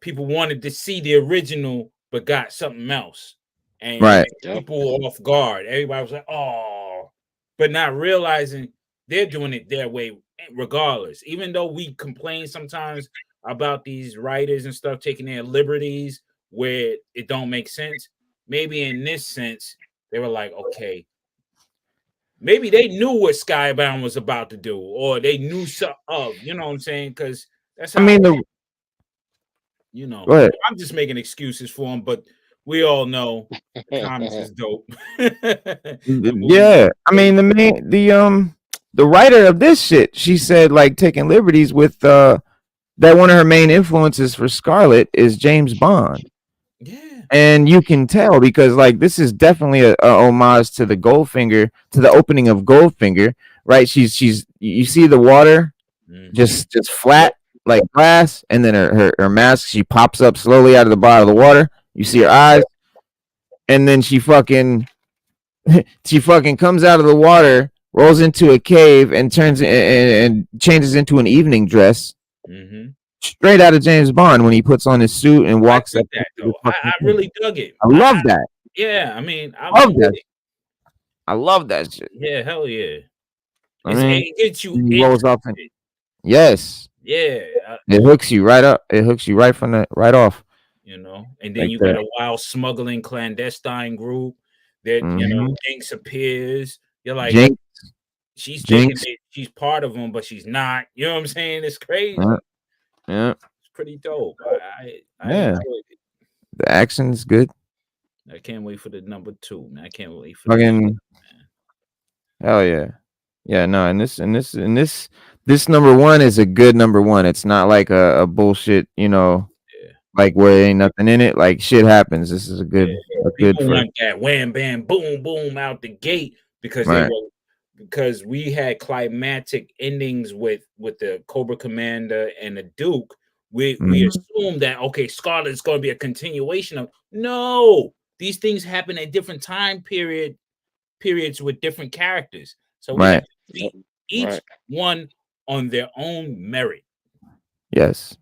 People wanted to see the original, but got something else. And people were off guard. Everybody was like, oh, but not realizing they're doing it their way regardless. Even though we complain sometimes about these writers and stuff taking their liberties where it don't make sense, maybe in this sense, they were like, okay, maybe they knew what Skybound was about to do, or they knew something of, you know what I'm saying? Because that's how I'm just making excuses for them, but we all know the comics is dope. Yeah, I mean the writer of this shit, she said like taking liberties with that one of her main influences for Scarlet is James Bond. Yeah. And you can tell because like this is definitely a homage to the Goldfinger, to the opening of Goldfinger, right? She's you see the water just flat like glass, and then her mask, she pops up slowly out of the bottom of the water. You see her eyes, and then she fucking comes out of the water, rolls into a cave, and turns and changes into an evening dress. Straight out of James Bond when he puts on his suit and walks up. I really dug it. I love that. Yeah, I mean, I love that. I love that shit. Yeah, hell yeah. It gets you. He rolls off and yes. Yeah. It hooks you right up. It hooks you right off. You know, and then like you got a wild smuggling clandestine group that you know Jinx appears. You're like, Jinx. She's thinking that she's part of them, but she's not. You know what I'm saying? It's crazy. Yeah. It's pretty dope. I enjoyed it. The action's good. I can't wait for the number 2, man. I can't wait for fucking hell yeah. Yeah, no, and this number 1 is a good number 1. It's not like a bullshit, you know, like where ain't nothing in it. Like shit happens. This is a good People want that wham bam boom boom out the gate because because we had climatic endings with the Cobra Commander and the Duke. We assumed that okay, Scarlet's going to be a continuation of no. These things happen at different time periods with different characters. So we have to see each one on their own merit. Yes.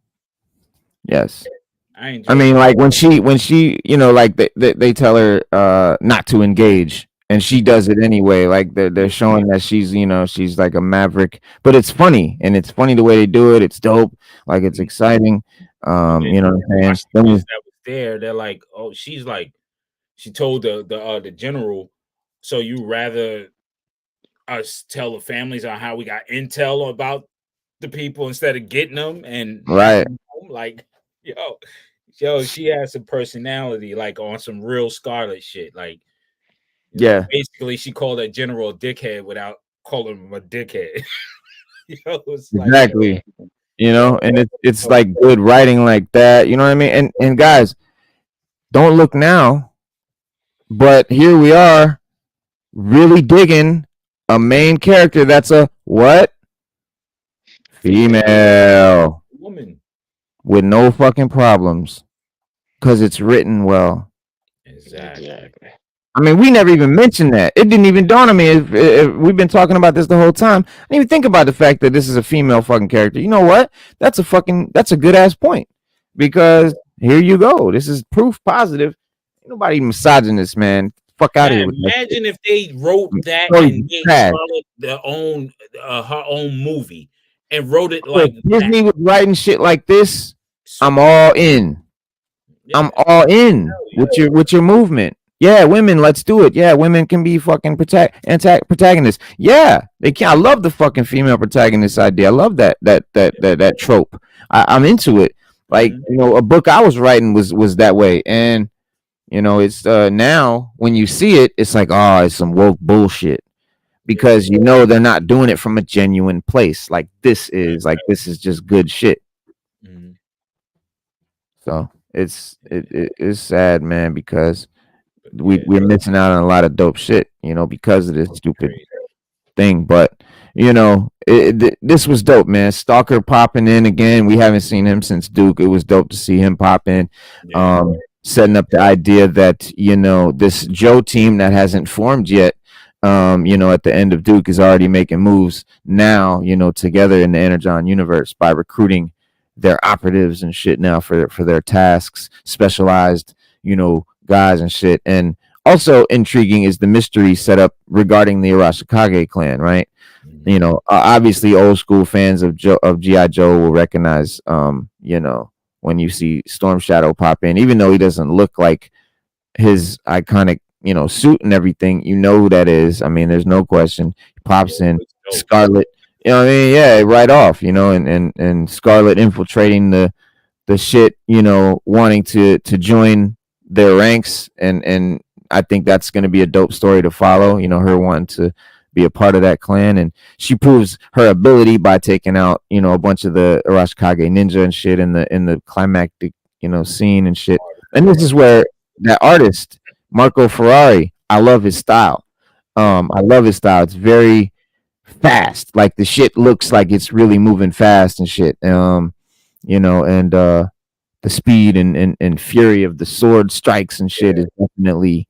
I mean, like when she, you know, like they tell her not to engage, and she does it anyway. Like they're showing that she's, you know, she's like a maverick, but it's funny, and it's funny the way they do it. It's dope. Like it's exciting. You know what I'm saying? That was there. They're like, oh, she's like, she told the general, so you rather us tell the families on how we got intel about the people instead of getting them and like yo, she has some personality, like on some real Scarlet shit. Like, basically, she called that general a dickhead without calling him a dickhead. Exactly. Like, you know, and it's like good writing like that. You know what I mean? And guys, don't look now, but here we are, really digging a main character that's a what? Female woman with no fucking problems because it's written well. Exactly. I mean, we never even mentioned that. It didn't even dawn on me. If we've been talking about this the whole time, I didn't even think about the fact that this is a female fucking character. You know what? That's a good ass point, because here you go. This is proof positive. Ain't nobody misogynist, man. Fuck out of here. Imagine if they wrote that and gave Charlotte her own movie and wrote it like Disney was writing shit like this. I'm all in. I'm all in with your movement. Yeah, women, let's do it. Yeah, women can be fucking protagonists. Yeah, they can. I love the fucking female protagonist idea. I love that trope. I'm into it. Like, you know, a book I was writing was that way, and you know, it's now when you see it, it's like, oh, it's some woke bullshit, because you know they're not doing it from a genuine place. Like this is just good shit. So it's sad, man, because we're missing out on a lot of dope shit, you know, because of this stupid thing. But you know, this was dope, man. Stalker popping in again. We haven't seen him since Duke. It was dope to see him pop in, setting up the idea that, you know, this Joe team that hasn't formed yet, you know, at the end of Duke is already making moves now, you know, together in the Energon universe by recruiting their operatives and shit now for their tasks, specialized, you know, guys and shit. And also intriguing is the mystery set up regarding the Arashikage clan, right? You know, obviously old school fans of G.I. Joe will recognize, you know, when you see Storm Shadow pop in, even though he doesn't look like his iconic, you know, suit and everything, you know who that is. I mean, there's no question. He pops in, Scarlet, you know what I mean? Yeah, right off, you know, and Scarlet infiltrating the shit, you know, wanting to join their ranks, and I think that's going to be a dope story to follow, you know, her wanting to be a part of that clan, and she proves her ability by taking out, you know, a bunch of the Arashikage ninja and shit in the climactic, you know, scene and shit. And this is where that artist, Marco Ferrari, I love his style. I love his style. It's very fast. Like the shit looks like it's really moving fast and shit. You know, and the speed and fury of the sword strikes and shit is definitely,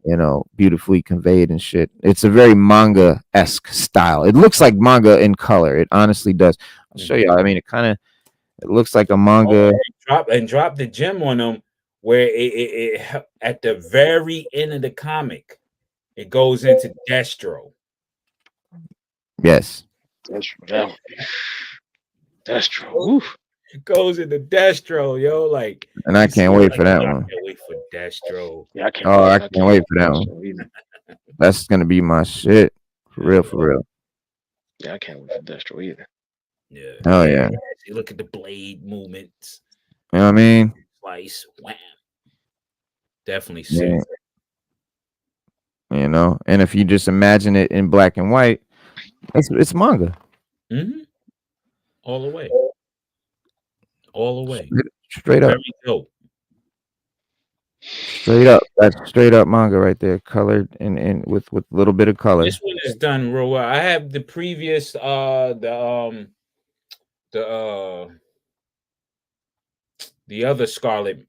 you know, beautifully conveyed and shit. It's a very manga-esque style. It looks like manga in color. It honestly does. I'll show you. I mean, it looks like a manga. Drop the gem on them where it at the very end of the comic, it goes into Deathstroke. Yes. Deathstroke. It goes into Deathstroke, yo. Like, and I can't wait for that one. I can't wait for Deathstroke. Yeah, I can't. I can't wait for that one. That's gonna be my shit. For real. Yeah, I can't wait for Deathstroke either. Yeah. Oh yeah. You look at the blade movements. You know what I mean? Slice, wham. Definitely sick. You know, and if you just imagine it in black and white, it's manga. Mm-hmm. All the way. All the way. Straight up. Very dope. Straight up. That's straight up manga right there. Colored and with a little bit of color. This one is done real well. I have the previous the other Scarlet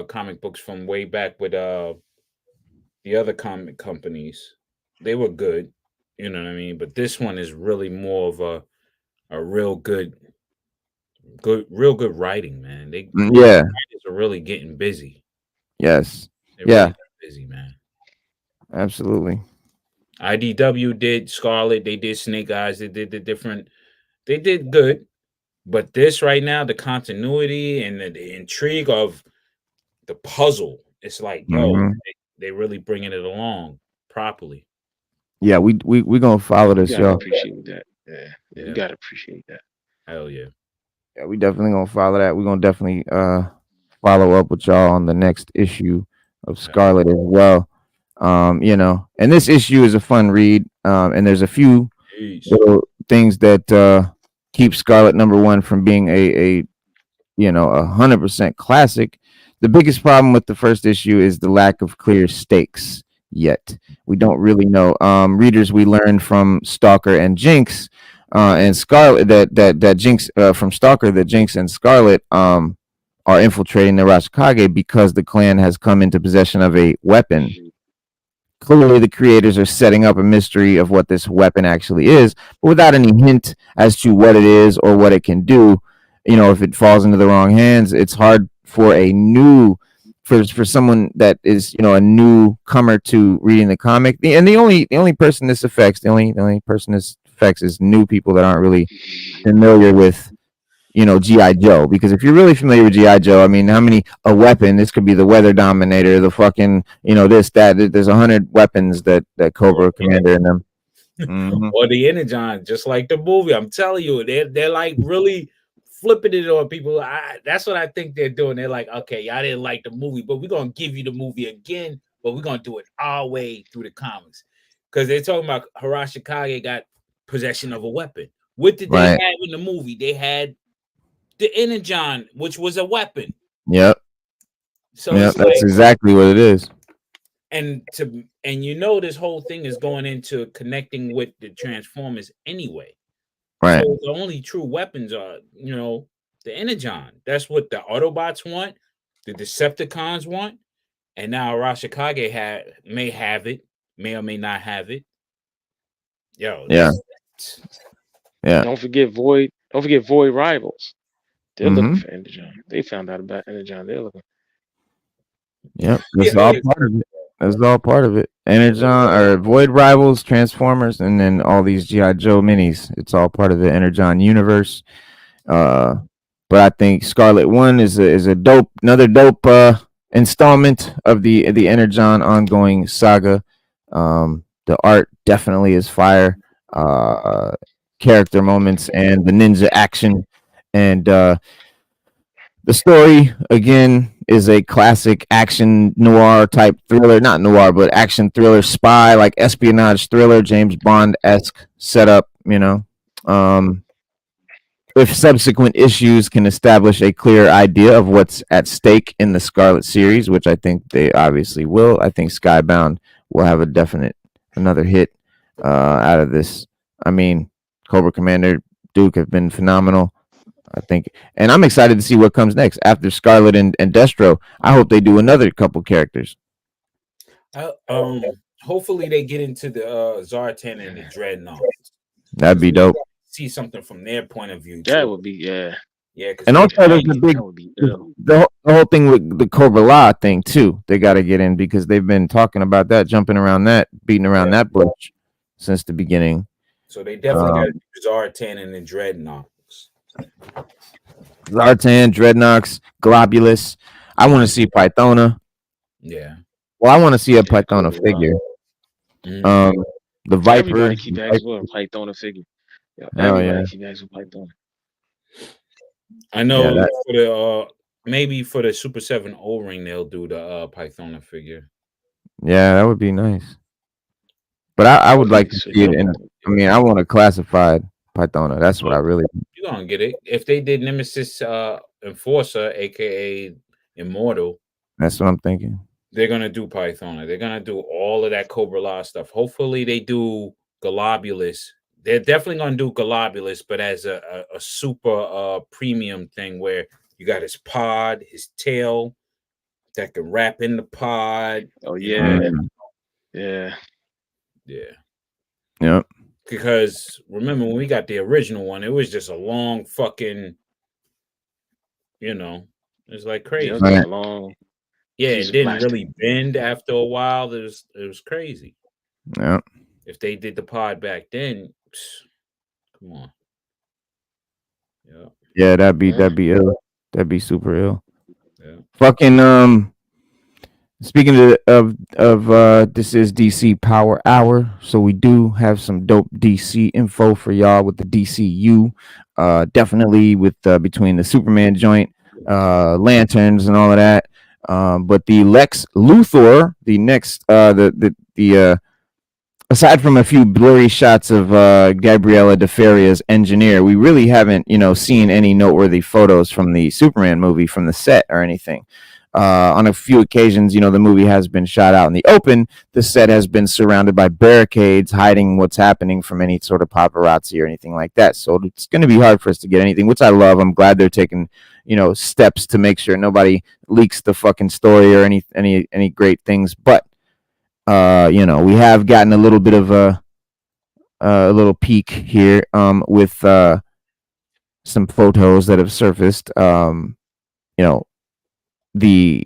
comic books from way back with the other comic companies. They were good, you know what I mean? But this one is really more of a real good writing, man. Writers are really getting busy. Yes. They're really busy, man. Absolutely. IDW did Scarlet, they did Snake Eyes, they did they did good. But this right now, the continuity and the intrigue of the puzzle, it's like, yo, they really bringing it along properly. Yeah, we gonna follow this, y'all. Appreciate that. Yeah, you gotta appreciate that. Hell yeah. Yeah, we definitely gonna follow that. We're gonna definitely follow up with y'all on the next issue of Scarlet as well. You know, and this issue is a fun read. And there's a few little things that keep Scarlet #1 from being a 100% classic. The biggest problem with the first issue is the lack of clear stakes yet. We don't really know. Readers, we learned from Stalker and Jinx and Scarlet that Jinx from Stalker that Jinx and Scarlet are infiltrating the Arashikage because the clan has come into possession of a weapon. Clearly, the creators are setting up a mystery of what this weapon actually is, but without any hint as to what it is or what it can do. You know, if it falls into the wrong hands, it's hard for for someone that is, you know, a newcomer to reading the comic. The only person this affects, the only person this affects is new people that aren't really familiar with, you know, G.I. Joe. Because if you're really familiar with G.I. Joe, I mean, a weapon, this could be the Weather Dominator, the fucking, you know, this, that, there's 100 weapons that Cobra Commander in them. Or the Energon, just like the movie. I'm telling you, they're like really flipping it on people. That's what I think they're doing. They're like, okay, y'all didn't like the movie, but we're gonna give you the movie again, but we're gonna do it our way through the comics. Because they're talking about Arashikage got possession of a weapon. What did they have in the movie? They had the Energon, which was a weapon. Yep. So that's exactly what it is. And you know, this whole thing is going into connecting with the Transformers anyway. Right. So the only true weapons are, you know, the Energon. That's what the Autobots want, the Decepticons want, and now Arashikage may have it, may or may not have it. Yo, yeah. Don't forget Void Rivals. They're looking for Energon. They found out about Energon. They're looking. Yep, that's all part of it. That's all part of it. Energon or Void Rivals, Transformers, and then all these G.I. Joe minis. It's all part of the Energon universe. But I think Scarlet 1 is another dope installment of the Energon ongoing saga. The art definitely is fire. Character moments and the ninja action, and the story again is a classic action noir type thriller, not noir, but action thriller, spy, like espionage thriller, James Bond-esque setup, you know. if subsequent issues can establish a clear idea of what's at stake in the Scarlet series, which I think they obviously will, I think Skybound will have a definite another hit out of this. I mean, Cobra Commander Duke have been phenomenal. I think, and I'm excited to see what comes next after Scarlet and Destro. I hope they do another couple characters. Hopefully they get into the Zartan and the Dreadnoughts. That'd be dope. See something from their point of view. That too. would be yeah. And also there's the big that would be ill. the whole thing with the Cobra La thing too. They got to get in because they've been talking about that, jumping around that, beating around that bush since the beginning. So they definitely got to do Zartan and the Dreadnoughts. Zartan, Dreadnoughts, Globulus. I want to see Pythona. Yeah. Well, I want to see a Pythona figure. The Viper. Everybody keep asking for a Pythona figure. Yeah, everybody keep asking for Pythona. I know for the maybe for the Super 7 O-ring they'll do the Pythona figure. Yeah, that would be nice. But I would like to see it in. I mean, I want a classified Pythona. That's what I really. You're gonna get it if they did Nemesis Enforcer, aka Immortal. That's what I'm thinking. They're gonna do Pythona. They're gonna do all of that Cobra La stuff. Hopefully, they do Globulus. They're definitely gonna do Globulus, but as a super premium thing where you got his pod, his tail that can wrap in the pod. Oh yeah, yeah. Yep. Because remember when we got the original one, it was just a long fucking, it's like crazy. Yeah, it was long. Yeah, it didn't really bend after a while. It was crazy. Yeah. If they did the pod back then, come on. Yeah. Yeah, that'd be ill. That'd be super ill. Yeah. Fucking speaking of this is DC Power Hour, so we do have some dope DC info for y'all with the DCU. Definitely with between the Superman joint, lanterns and all of that. But the Lex Luthor, the next the aside from a few blurry shots of Gabriela De Faria's engineer, we really haven't seen any noteworthy photos from the Superman movie from the set or anything. On a few occasions, the movie has been shot out in the open. The set has been surrounded by barricades, hiding what's happening from any sort of paparazzi or anything like that. So it's going to be hard for us to get anything, which I love. I'm glad they're taking, steps to make sure nobody leaks the fucking story or any great things. But, we have gotten a little bit of a little peek here with some photos that have surfaced. The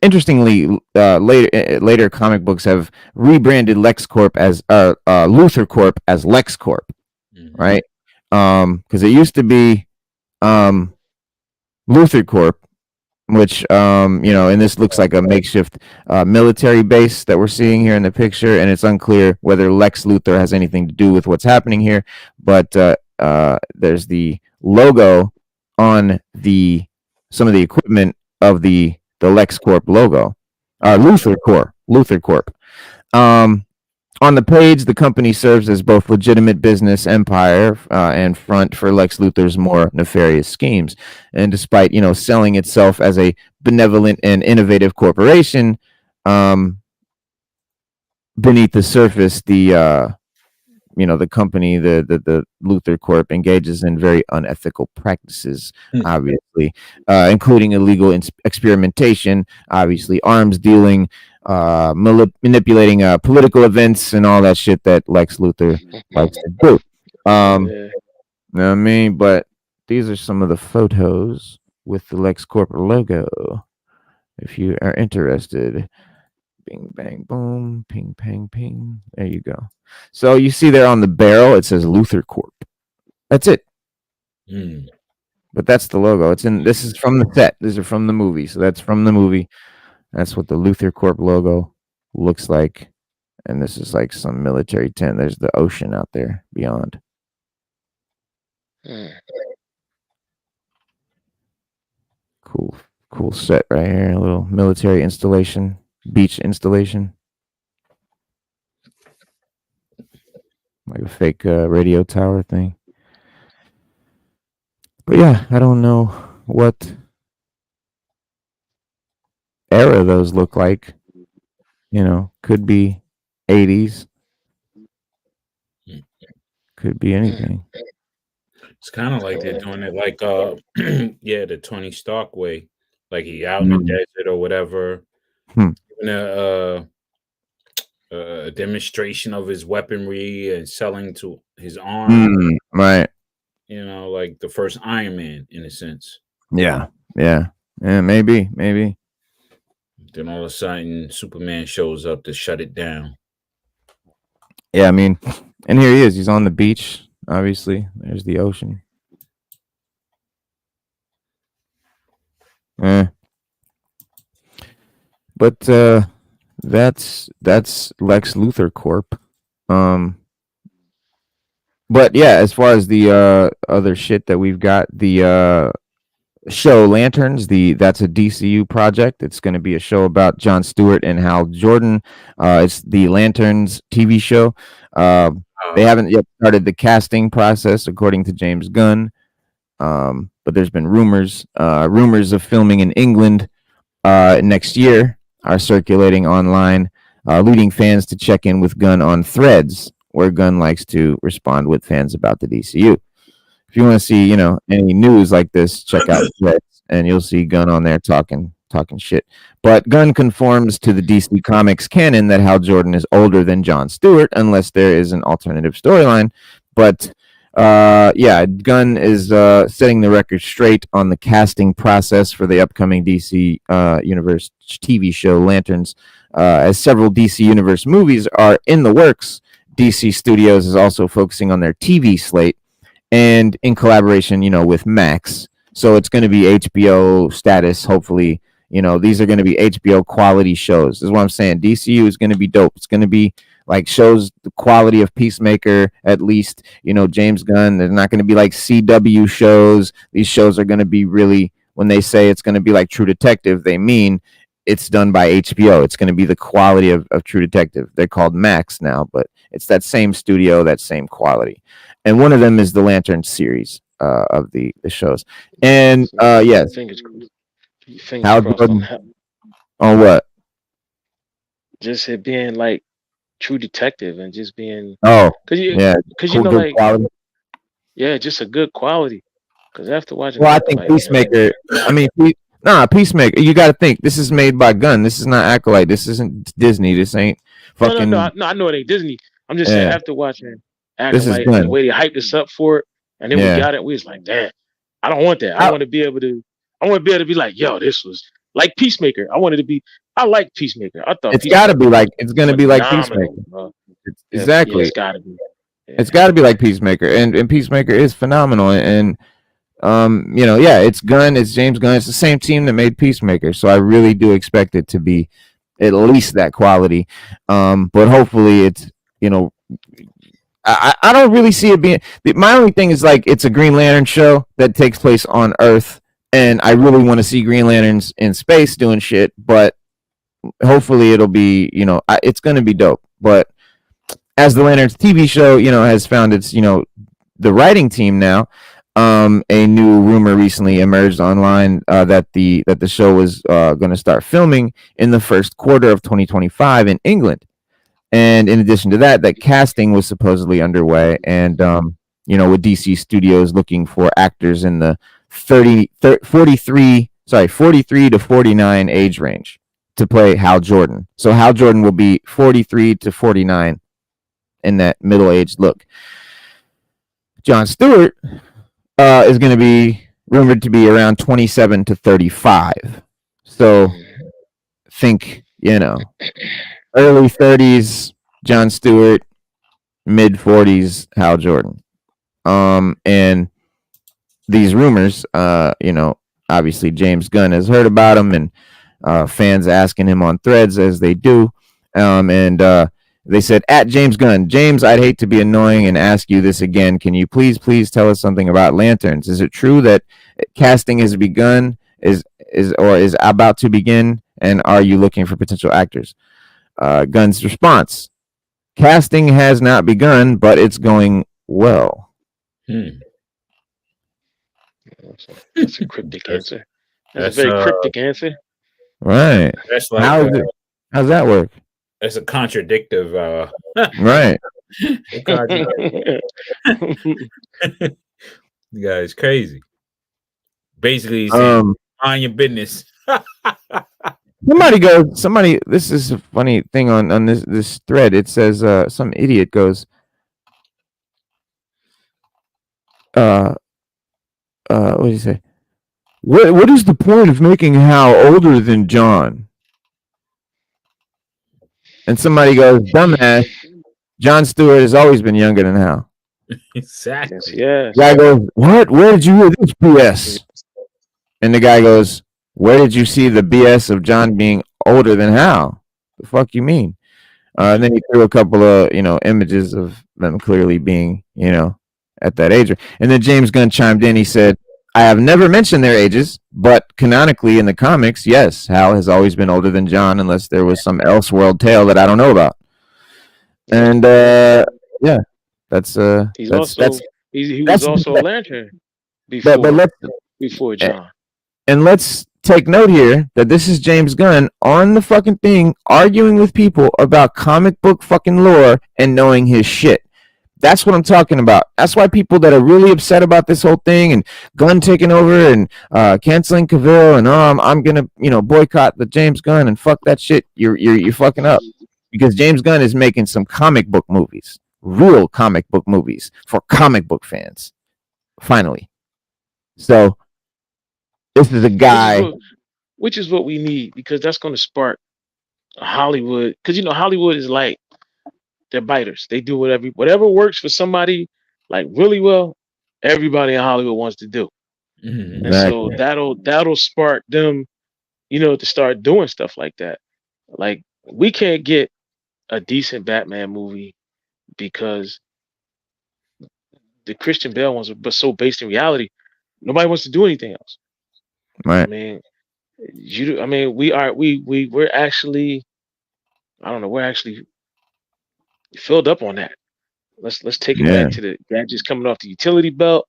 interestingly later comic books have rebranded LexCorp as LuthorCorp as LexCorp, right? Because it used to be LuthorCorp, which and this looks like a makeshift military base that we're seeing here in the picture, and it's unclear whether Lex Luthor has anything to do with what's happening here. But there's the logo on some of the equipment of the LexCorp logo, LuthorCorp. On the page, the company serves as both legitimate business empire and front for Lex Luthor's more nefarious schemes. And despite selling itself as a benevolent and innovative corporation, beneath the surface, the company, the LuthorCorp engages in very unethical practices, obviously, including illegal experimentation, obviously arms dealing, manipulating political events and all that shit that Lex Luthor likes to do. You know what I mean? But these are some of the photos with the LexCorp logo. If you are interested, bing, bang, boom, ping, pang, ping. There you go. So you see there on the barrel, it says LuthorCorp. That's it. But that's the logo. This is from the set. These are from the movie. So that's from the movie. That's what the LuthorCorp logo looks like. And this is like some military tent. There's the ocean out there beyond. Cool set right here. A little military installation, beach installation. Like a fake radio tower thing. But yeah, I don't know what era those look like. Could be 80s, could be anything. It's kind of like they're doing it like yeah, the Tony Stark way, like he out in the Mm. desert or whatever, Hmm. giving a demonstration of his weaponry and selling to his arm. Right. Like the first Iron Man in a sense. Yeah. Yeah. Yeah. Maybe. Then all of a sudden, Superman shows up to shut it down. Yeah. I mean, and here he is. He's on the beach. Obviously, there's the ocean. But that's Lex LuthorCorp. But yeah, as far as the other shit that we've got, the show Lanterns, that's a DCU project. It's going to be a show about Jon Stewart and Hal Jordan. It's the Lanterns TV show. They haven't yet started the casting process, according to James Gunn. But there's been rumors of filming in England next year are circulating online, leading fans to check in with Gunn on Threads, where Gunn likes to respond with fans about the DCU. If you want to see, any news like this, check out Threads, and you'll see Gunn on there talking shit. But Gunn conforms to the DC Comics canon that Hal Jordan is older than Jon Stewart, unless there is an alternative storyline. But yeah, Gunn is setting the record straight on the casting process for the upcoming DC Universe TV show Lanterns. As several DC Universe movies are in the works, DC Studios is also focusing on their TV slate and in collaboration, with Max. So it's going to be HBO status, hopefully. These are going to be HBO quality shows. This is what I'm saying. DCU is going to be dope. It's going to be like shows the quality of Peacemaker, at least. James Gunn. They're not going to be like CW shows. These shows are going to be really, when they say it's going to be like True Detective, they mean it's done by HBO. It's going to be the quality of True Detective. They're called Max now, but it's that same studio, that same quality. And one of them is the Lantern series of the shows. And yes, fingers Hal crossed Jordan on that. on what? Just it being like True Detective and just being Yeah, because cool, good like quality. yeah, just a good quality. Because after watching Well, I Acolyte, think Peacemaker. I mean, Peacemaker. You got to think this is made by Gunn. This is not Acolyte. This isn't Disney. This ain't fucking. No, I know it ain't Disney. I'm just saying after watching This is Acolyte and the Gunn. way they hyped us up for it, and then we got it, we was like, damn, I don't want that. I want to be able to be like, yo, this was like Peacemaker. I like Peacemaker. I thought it's got to be like, it's going to be like Peacemaker. Exactly. Yeah, it's got to be. Yeah. It's got to be like Peacemaker, and Peacemaker is phenomenal. And it's Gunn, it's James Gunn, it's the same team that made Peacemaker. So I really do expect it to be at least that quality. But hopefully it's, I don't really see it being. My only thing is like it's a Green Lantern show that takes place on Earth, and I really want to see Green Lanterns in space doing shit. But hopefully it'll be, it's going to be dope. But as the Lanterns TV show, has found its, the writing team now. A new rumor recently emerged online that the show was going to start filming in the first quarter of 2025 in England. And in addition to that, casting was supposedly underway, and with DC Studios looking for actors in the 43 to 49 age range to play Hal Jordan. So Hal Jordan will be 43 to 49 in that middle-aged look. Jon Stewart is going to be rumored to be around 27 to 35. So think, early 30s Jon Stewart, mid 40s Hal Jordan. And these rumors, obviously James Gunn has heard about them, and fans asking him on Threads as they do. And they said, at James Gunn, James, I'd hate to be annoying and ask you this again. Can you please tell us something about Lanterns? Is it true that casting has begun, is about to begin, and are you looking for potential actors? Gunn's response: casting has not begun, but it's going well. That's a cryptic answer. That's a That's very cryptic answer. Right. that's like How's that work? that's a contradictive. Right. The guy is crazy. Basically, he's saying, mind your business. Somebody, this is a funny thing on this thread. It says some idiot goes, what do you say? What is the point of making Hal older than John? And somebody goes, dumbass, John Stewart has always been younger than Hal. Exactly. Yes. Guy goes, what? Where did you hear this BS? And the guy goes, where did you see the BS of John being older than Hal? The fuck you mean? And then he threw a couple of, images of them clearly being, at that age. And then James Gunn chimed in. He said, I have never mentioned their ages, but canonically in the comics, yes, Hal has always been older than John, unless there was some Elseworld tale that I don't know about. And yeah, that's he that's was also a Lantern before John. And let's take note here that this is James Gunn on the fucking thing arguing with people about comic book fucking lore and knowing his shit. That's what I'm talking about. That's why people that are really upset about this whole thing and Gunn taking over and canceling Cavill and I'm gonna boycott the James Gunn and fuck that shit. You're fucking up, because James Gunn is making some comic book movies, real comic book movies for comic book fans. Finally, so this is a guy, which is what we need, because that's going to spark Hollywood. Because Hollywood is like, they're biters. They do whatever works for somebody like really well. Everybody in Hollywood wants to do, Mm-hmm. and so that'll spark them, to start doing stuff like that. Like, we can't get a decent Batman movie because the Christian Bale ones are so based in reality. Nobody wants to do anything else. right? I mean, we're actually, I don't know, we're actually filled up on that. Let's take it back to the gadgets coming off the utility belt.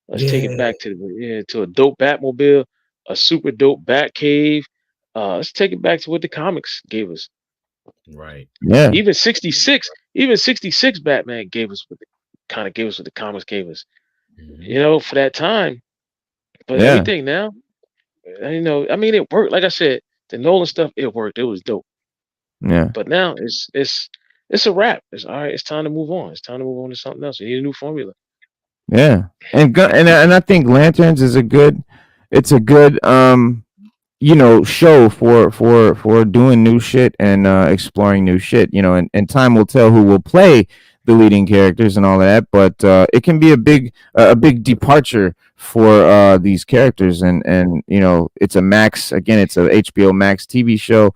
Let's take it back to a dope Batmobile, a super dope Batcave. Let's take it back to what the comics gave us. Right. Yeah. Even 66 Batman gave us what the comics gave us. Mm-hmm. For that time. But everything now, it worked. Like I said, the Nolan stuff, it worked. It was dope. Yeah. But now it's a wrap. It's all right. It's time to move on. It's time to move on to something else. We need a new formula. Yeah. And I think Lanterns is a good show for doing new shit and exploring new shit, and time will tell who will play the leading characters and all that, but it can be a big departure for these characters, and it's a HBO Max TV show,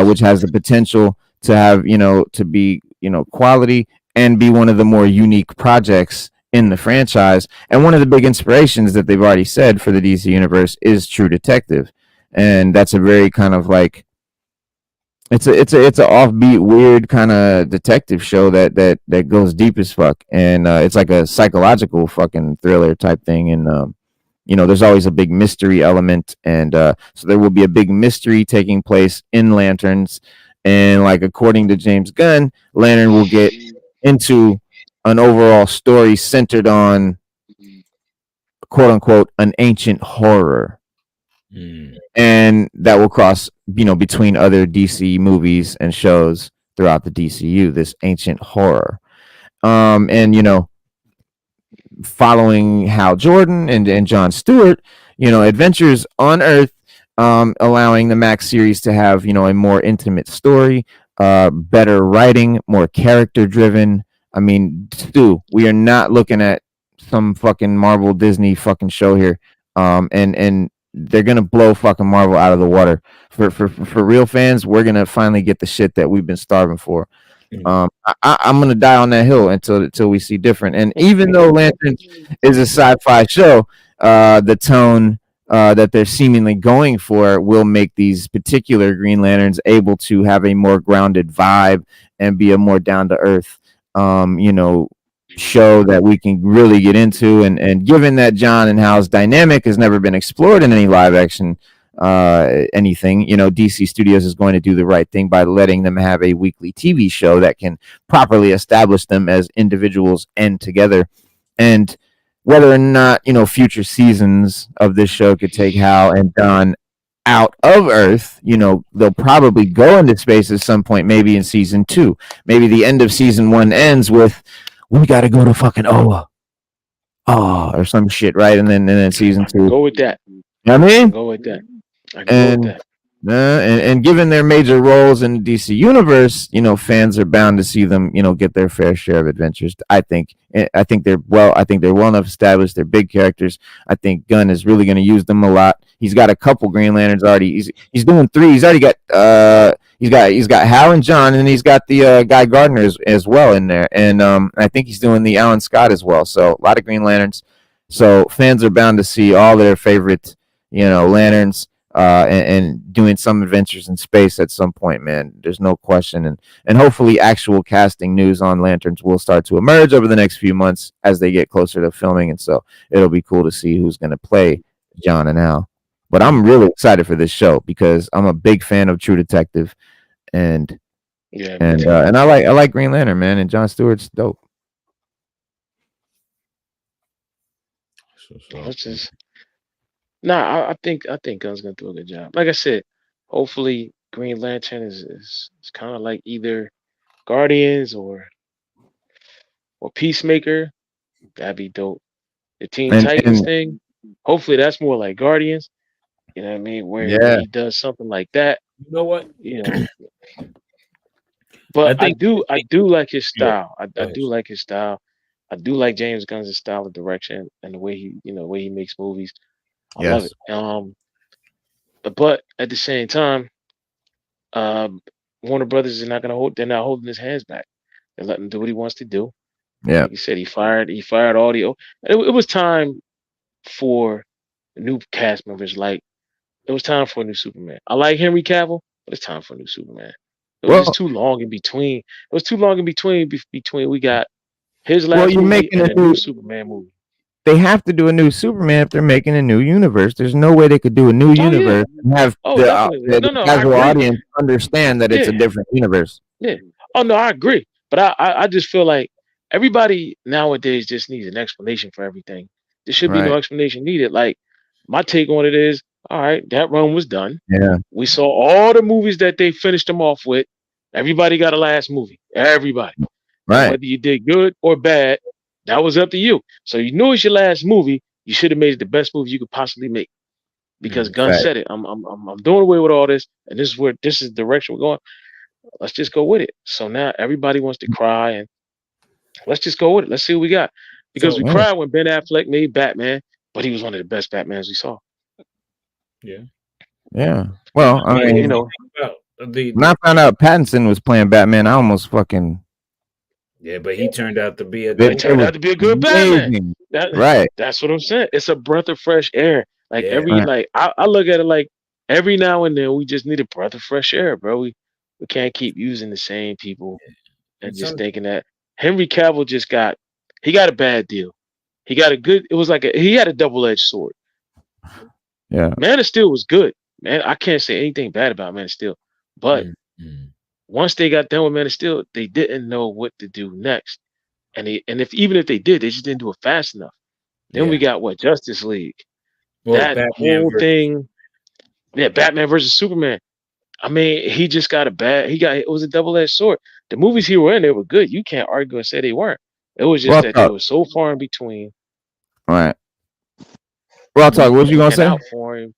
which has the potential to have to be quality and be one of the more unique projects in the franchise. And one of the big inspirations that they've already said for the DC universe is True Detective, and that's a very kind of like it's an offbeat, weird kind of detective show that goes deep as fuck, and it's like a psychological fucking thriller type thing, and there's always a big mystery element, and so there will be a big mystery taking place in Lanterns, and like according to James Gunn, Lantern will get into an overall story centered on quote unquote an ancient horror. And that will cross, between other DC movies and shows throughout the DCU, this ancient horror. And, following Hal Jordan and John Stewart, adventures on Earth, allowing the Max series to have, a more intimate story, better writing, more character driven. I mean, Stu, we are not looking at some fucking Marvel Disney fucking show here. And they're gonna blow fucking Marvel out of the water. For real fans, we're gonna finally get the shit that we've been starving for. I'm gonna die on that hill until we see different. And even though Lanterns is a sci-fi show, the tone that they're seemingly going for will make these particular Green Lanterns able to have a more grounded vibe and be a more down to earth, show that we can really get into, and given that John and Hal's dynamic has never been explored in any live action anything, DC Studios is going to do the right thing by letting them have a weekly TV show that can properly establish them as individuals and together. And whether or not future seasons of this show could take Hal and Don out of Earth, they'll probably go into space at some point, maybe in season 2. Maybe the end of season 1 ends with, we got to go to fucking Oa. Or some shit, right? And then season 2. Go with that. You know what I mean? Go with that. I can go with that. And given their major roles in the DC universe, fans are bound to see them, get their fair share of adventures. I think they're well enough established. They're big characters. I think Gunn is really going to use them a lot. He's got a couple Green Lanterns already. He's doing 3. He's already got he's got Hal and John, and he's got the Guy Gardner as well in there. And I think he's doing the Alan Scott as well. So a lot of Green Lanterns. So fans are bound to see all their favorite, lanterns. And doing some adventures in space at some point, man. There's no question, and hopefully actual casting news on Lanterns will start to emerge over the next few months as they get closer to filming, and so it'll be cool to see who's going to play John and Al. But I'm really excited for this show because I'm a big fan of True Detective, and I like Green Lantern, man, and Jon Stewart's dope. I think Gunn's gonna do a good job. Like I said, hopefully Green Lantern is kind of like either Guardians or Peacemaker. That'd be dope. The Teen Titans thing. Hopefully that's more like Guardians. You know what I mean? Where he does something like that. You know what? But I do like his style. I do like his style. I do like James Gunn's style of direction and the way he makes movies. I love it. But at the same time, Warner Brothers is not they're not holding his hands back. They're letting him do what he wants to do. Yeah. Like you said, he fired all the it was time for new cast members. Like it was time for a new Superman. I like Henry Cavill, but it's time for a new Superman. It was just too long in between. It was too long in between we got his last movie and a new Superman movie. They have to do a new Superman if they're making a new universe. There's no way they could do a new universe and have the casual audience understand that it's a different universe. Yeah. Oh no, I agree. But I just feel like everybody nowadays just needs an explanation for everything. There should be no explanation needed. Like my take on it is, all right, that run was done. Yeah. We saw all the movies that they finished them off with. Everybody got a last movie. Everybody. Right. Whether you did good or bad, that was up to you. So you knew it's your last movie. You should have made it the best movie you could possibly make. Because Gunn said it. I'm doing away with all this, and this is the direction we're going. Let's just go with it. So now everybody wants to cry, and let's just go with it. Let's see what we got. Because we cried when Ben Affleck made Batman, but he was one of the best Batmans we saw. Yeah. Yeah. Well, I mean, when I found out Pattinson was playing Batman, I almost fucking. Yeah, but he turned out to be a good Batman. Right. That's what I'm saying. It's a breath of fresh air. Like I look at it like every now and then we just need a breath of fresh air, bro. We can't keep using the same people and just thinking that Henry Cavill got a bad deal. He got he had a double-edged sword. Yeah. Man of Steel was good. Man, I can't say anything bad about Man of Steel. But once they got done with Man of Steel, they didn't know what to do next. And even if they did, they just didn't do it fast enough. Then we got Justice League. Well, that Batman whole thing. Yeah, Batman versus Superman. I mean, he just got it was a double-edged sword. The movies he were in, they were good. You can't argue and say they weren't. It was just that they were so far in between. All right. Well, I'll talk. What was you gonna say? Out for him.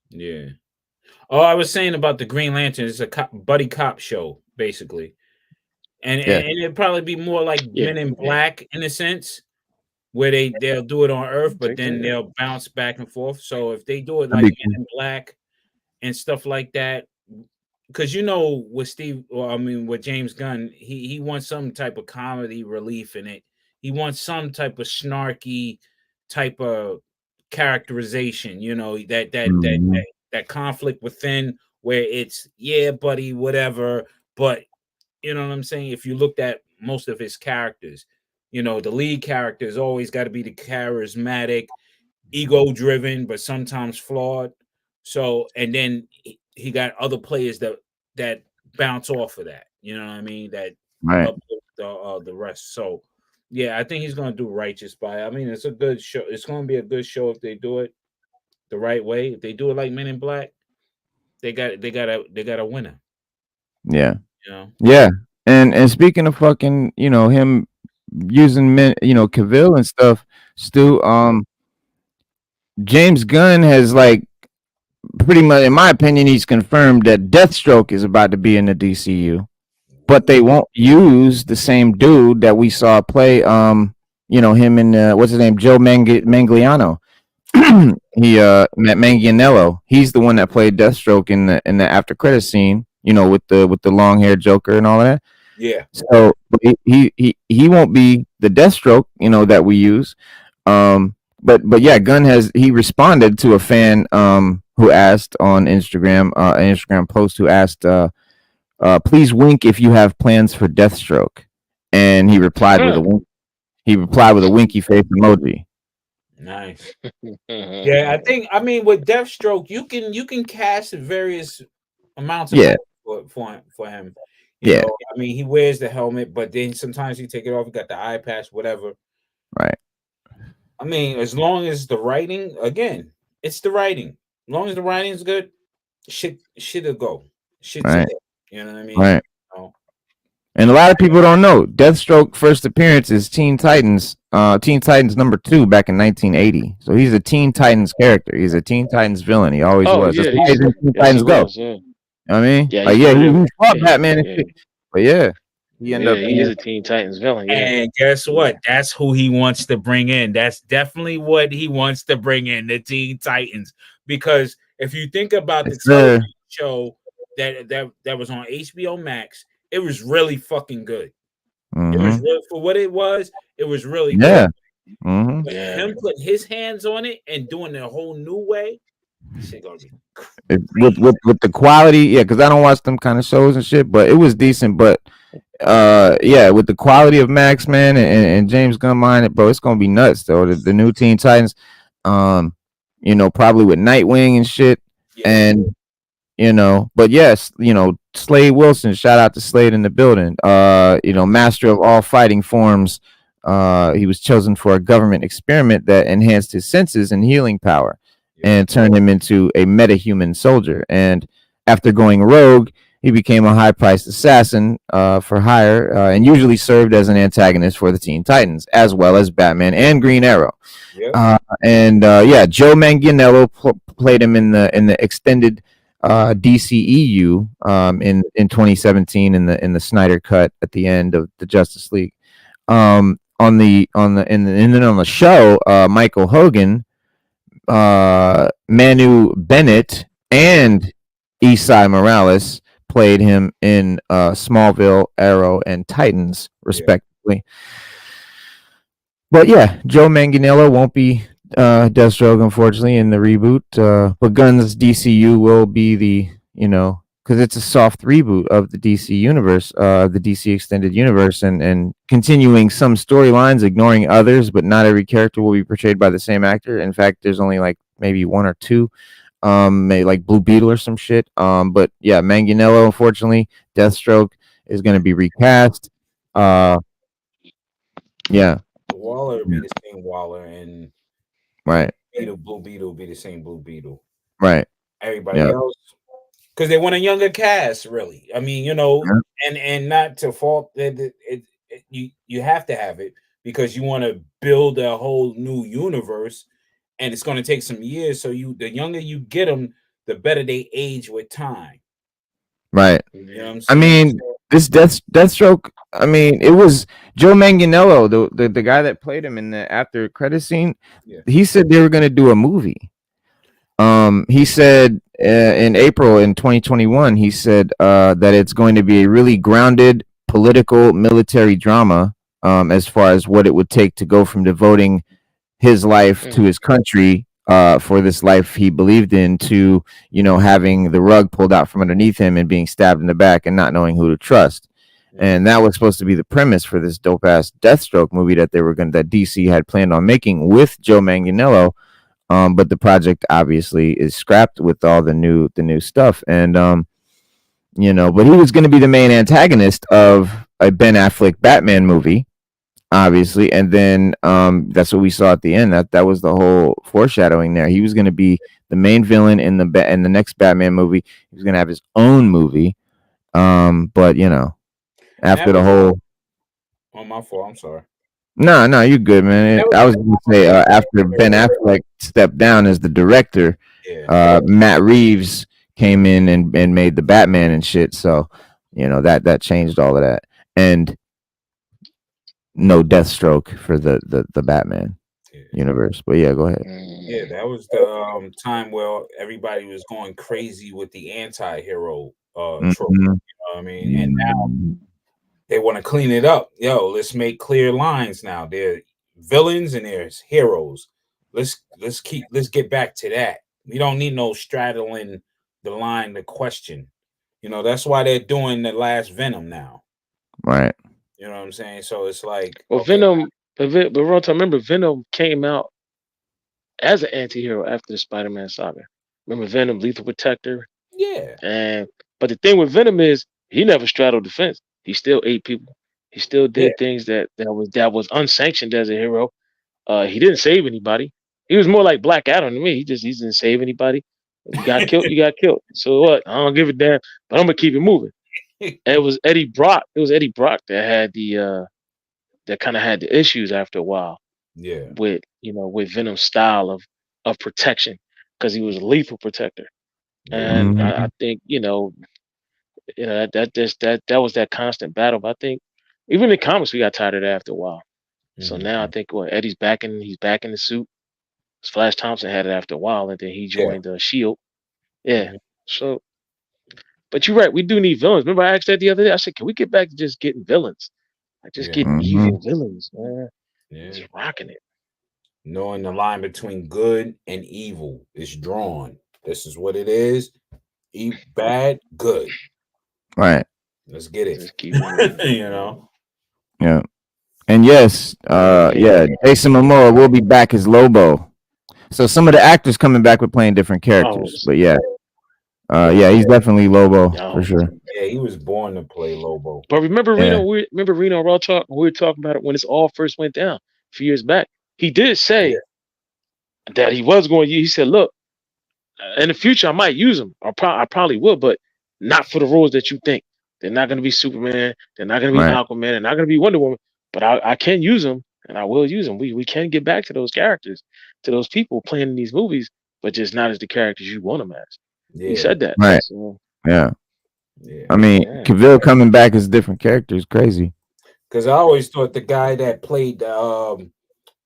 Yeah. Oh, I was saying about the Green Lantern. It's a buddy cop show, basically, and it'd probably be more like Men in Black in a sense, where they'll do it on Earth, but then they'll bounce back and forth. So if they do it like Men in Black and stuff like that, because with with James Gunn, he wants some type of comedy relief in it. He wants some type of snarky type of characterization. That conflict within where it's buddy, whatever. But you know what I'm saying? If you looked at most of his characters, the lead character has always got to be the charismatic, ego-driven, but sometimes flawed. So, and then he got other players that bounce off of that. You know what I mean? That Right. uplift the rest. So, yeah, I think he's gonna do Righteous by. I mean, it's a good show. It's gonna be a good show if they do it the right way. If they do it like Men in Black, they got a winner. Yeah. You know. Yeah. And speaking of fucking, him using men, Cavill and stuff, Stu, James Gunn has like pretty much, in my opinion, he's confirmed that Deathstroke is about to be in the DCU, but they won't use the same dude that we saw play. Him and what's his name, Joe Manganiello. Manganiello. He's the one that played Deathstroke in the after credit scene. With the long haired Joker and all of that. Yeah. So he won't be the Deathstroke, that we use. But yeah, Gunn he responded to a fan who asked on Instagram, an Instagram post who asked, please wink if you have plans for Deathstroke. And he replied with a wink. He replied with a winky face emoji. Nice. Yeah, I mean with Deathstroke, you can cast various amounts of for him. You know, I mean, he wears the helmet, but then sometimes he take it off. He got the eye patch, whatever. Right. I mean, as long as the writing, again, it's the writing. As long as the writing is good, shit'll go. Shit's right. You know what I mean? Right. And a lot of people don't know Deathstroke first appearance is Teen Titans number 2 back in 1980. So he's a Teen Titans character. He's a Teen Titans villain. He always was. Yeah, That's why Teen Titans Go. You know what I mean? He fought Batman and shit. But he ended up he's a Teen Titans villain. Yeah. And guess what? That's who he wants to bring in. That's definitely what he wants to bring in, the Teen Titans. Because if you think about the television show that was on HBO Max, it was really fucking good. Mm-hmm. It was really, for what it was really good. Mm-hmm. But him putting his hands on it and doing it a whole new way, shit gonna be with the quality, because I don't watch them kind of shows and shit, but it was decent. But with the quality of Max, man, and James Gunn behind it, bro, it's gonna be nuts though. The new Teen Titans, probably with Nightwing and shit, and but yes, Slade Wilson, shout out to Slade in the building. Master of all fighting forms. He was chosen for a government experiment that enhanced his senses and healing power and turned him into a metahuman soldier. And after going rogue, he became a high-priced assassin for hire and usually served as an antagonist for the Teen Titans, as well as Batman and Green Arrow. Joe Manganiello played him in the extended DCEU in 2017 in the Snyder cut at the end of the Justice League. On the show, Michael Hogan, Manu Bennett, and Esai Morales played him in Smallville, Arrow, and Titans, respectively. But Joe Manganiello won't be Deathstroke, unfortunately, in the reboot. But Gunn's DCU will be the, because it's a soft reboot of the DC universe, the DC extended universe, and continuing some storylines, ignoring others, but not every character will be portrayed by the same actor. In fact, there's only like maybe one or two, maybe like Blue Beetle or some shit. But Manganiello, unfortunately, Deathstroke is going to be recast. Waller will be the same Waller, and Blue Beetle will be the same Blue Beetle. Right. Everybody else, because they want a younger cast, really. I mean, and not to fault that you have to have it because you want to build a whole new universe, and it's going to take some years. So the younger you get them, the better they age with time. Right. You know what I'm saying? I mean, this Deathstroke. I mean, it was Joe Manganiello, the guy that played him in the after credit scene. He said they were going to do a movie. He said in April in 2021, he said that it's going to be a really grounded political military drama as far as what it would take to go from devoting his life to his country for this life he believed in to, having the rug pulled out from underneath him and being stabbed in the back and not knowing who to trust. And that was supposed to be the premise for this dope ass Deathstroke movie that that DC had planned on making with Joe Manganiello. But the project obviously is scrapped with all the new stuff. And but he was going to be the main antagonist of a Ben Affleck Batman movie, obviously. And then that's what we saw at the end. That was the whole foreshadowing there. He was going to be the main villain in the next Batman movie. He was going to have his own movie. But after the whole. Oh, my fault. I'm sorry. No, you good, man. I was going to say after Ben Affleck stepped down as the director, Matt Reeves came in and made the Batman and shit. So, that changed all of that. And no Deathstroke for the Batman universe. But yeah, go ahead. Yeah, that was the time where everybody was going crazy with the anti-hero trope. You know what I mean? And now they want to clean it up. Yo, let's make clear lines now. There are villains and there's heroes. Let's get back to that. We don't need no straddling the line, the question. That's why they're doing the last Venom now. Right. You know what I'm saying? So it's like, well, okay. Venom, but remember, Venom came out as an anti-hero after the Spider-Man saga. Remember Venom, Lethal Protector? Yeah. But the thing with Venom is he never straddled the fence. He still ate people. He still did things that was unsanctioned as a hero. He didn't save anybody. He was more like Black Adam to me. He didn't save anybody. If you got killed, you got killed. So what? I don't give a damn. But I'm gonna keep it moving. And it was Eddie Brock. It was Eddie Brock that had that kind of had the issues after a while. Yeah. With Venom's style of protection, because he was a lethal protector. And I think that was that constant battle. But I think even in comics we got tired of that after a while. So now I think Eddie's he's back in the suit. Flash Thompson had it after a while, and then he joined Shield. Yeah. So, but you're right. We do need villains. Remember, I asked that the other day. I said, "Can we get back to just getting villains? Like just getting evil villains, man? Just rocking it." Knowing the line between good and evil is drawn. This is what it is. Bad, good. Right. Let's get it. Just keep it. Yeah. And yes, Jason Momoa will be back as Lobo. So some of the actors coming back with playing different characters. But yeah, he's definitely Lobo for sure. Yeah, he was born to play Lobo. But remember Reno? Reno Raw Talk? We were talking about it when this all first went down a few years back. He did say that he was going to use. He said, "Look, in the future, I might use them. I probably will, but not for the roles that you think. They're not going to be Superman. They're not going to be Aquaman. They're not going to be Wonder Woman. But I can use them, and I will use them. We can get back to those characters, to those people playing in these movies, but just not as the characters you want them as." Yeah. He said that. Right. So, yeah. I mean, Cavill coming back as a different character is crazy. Because I always thought the guy that played Arrow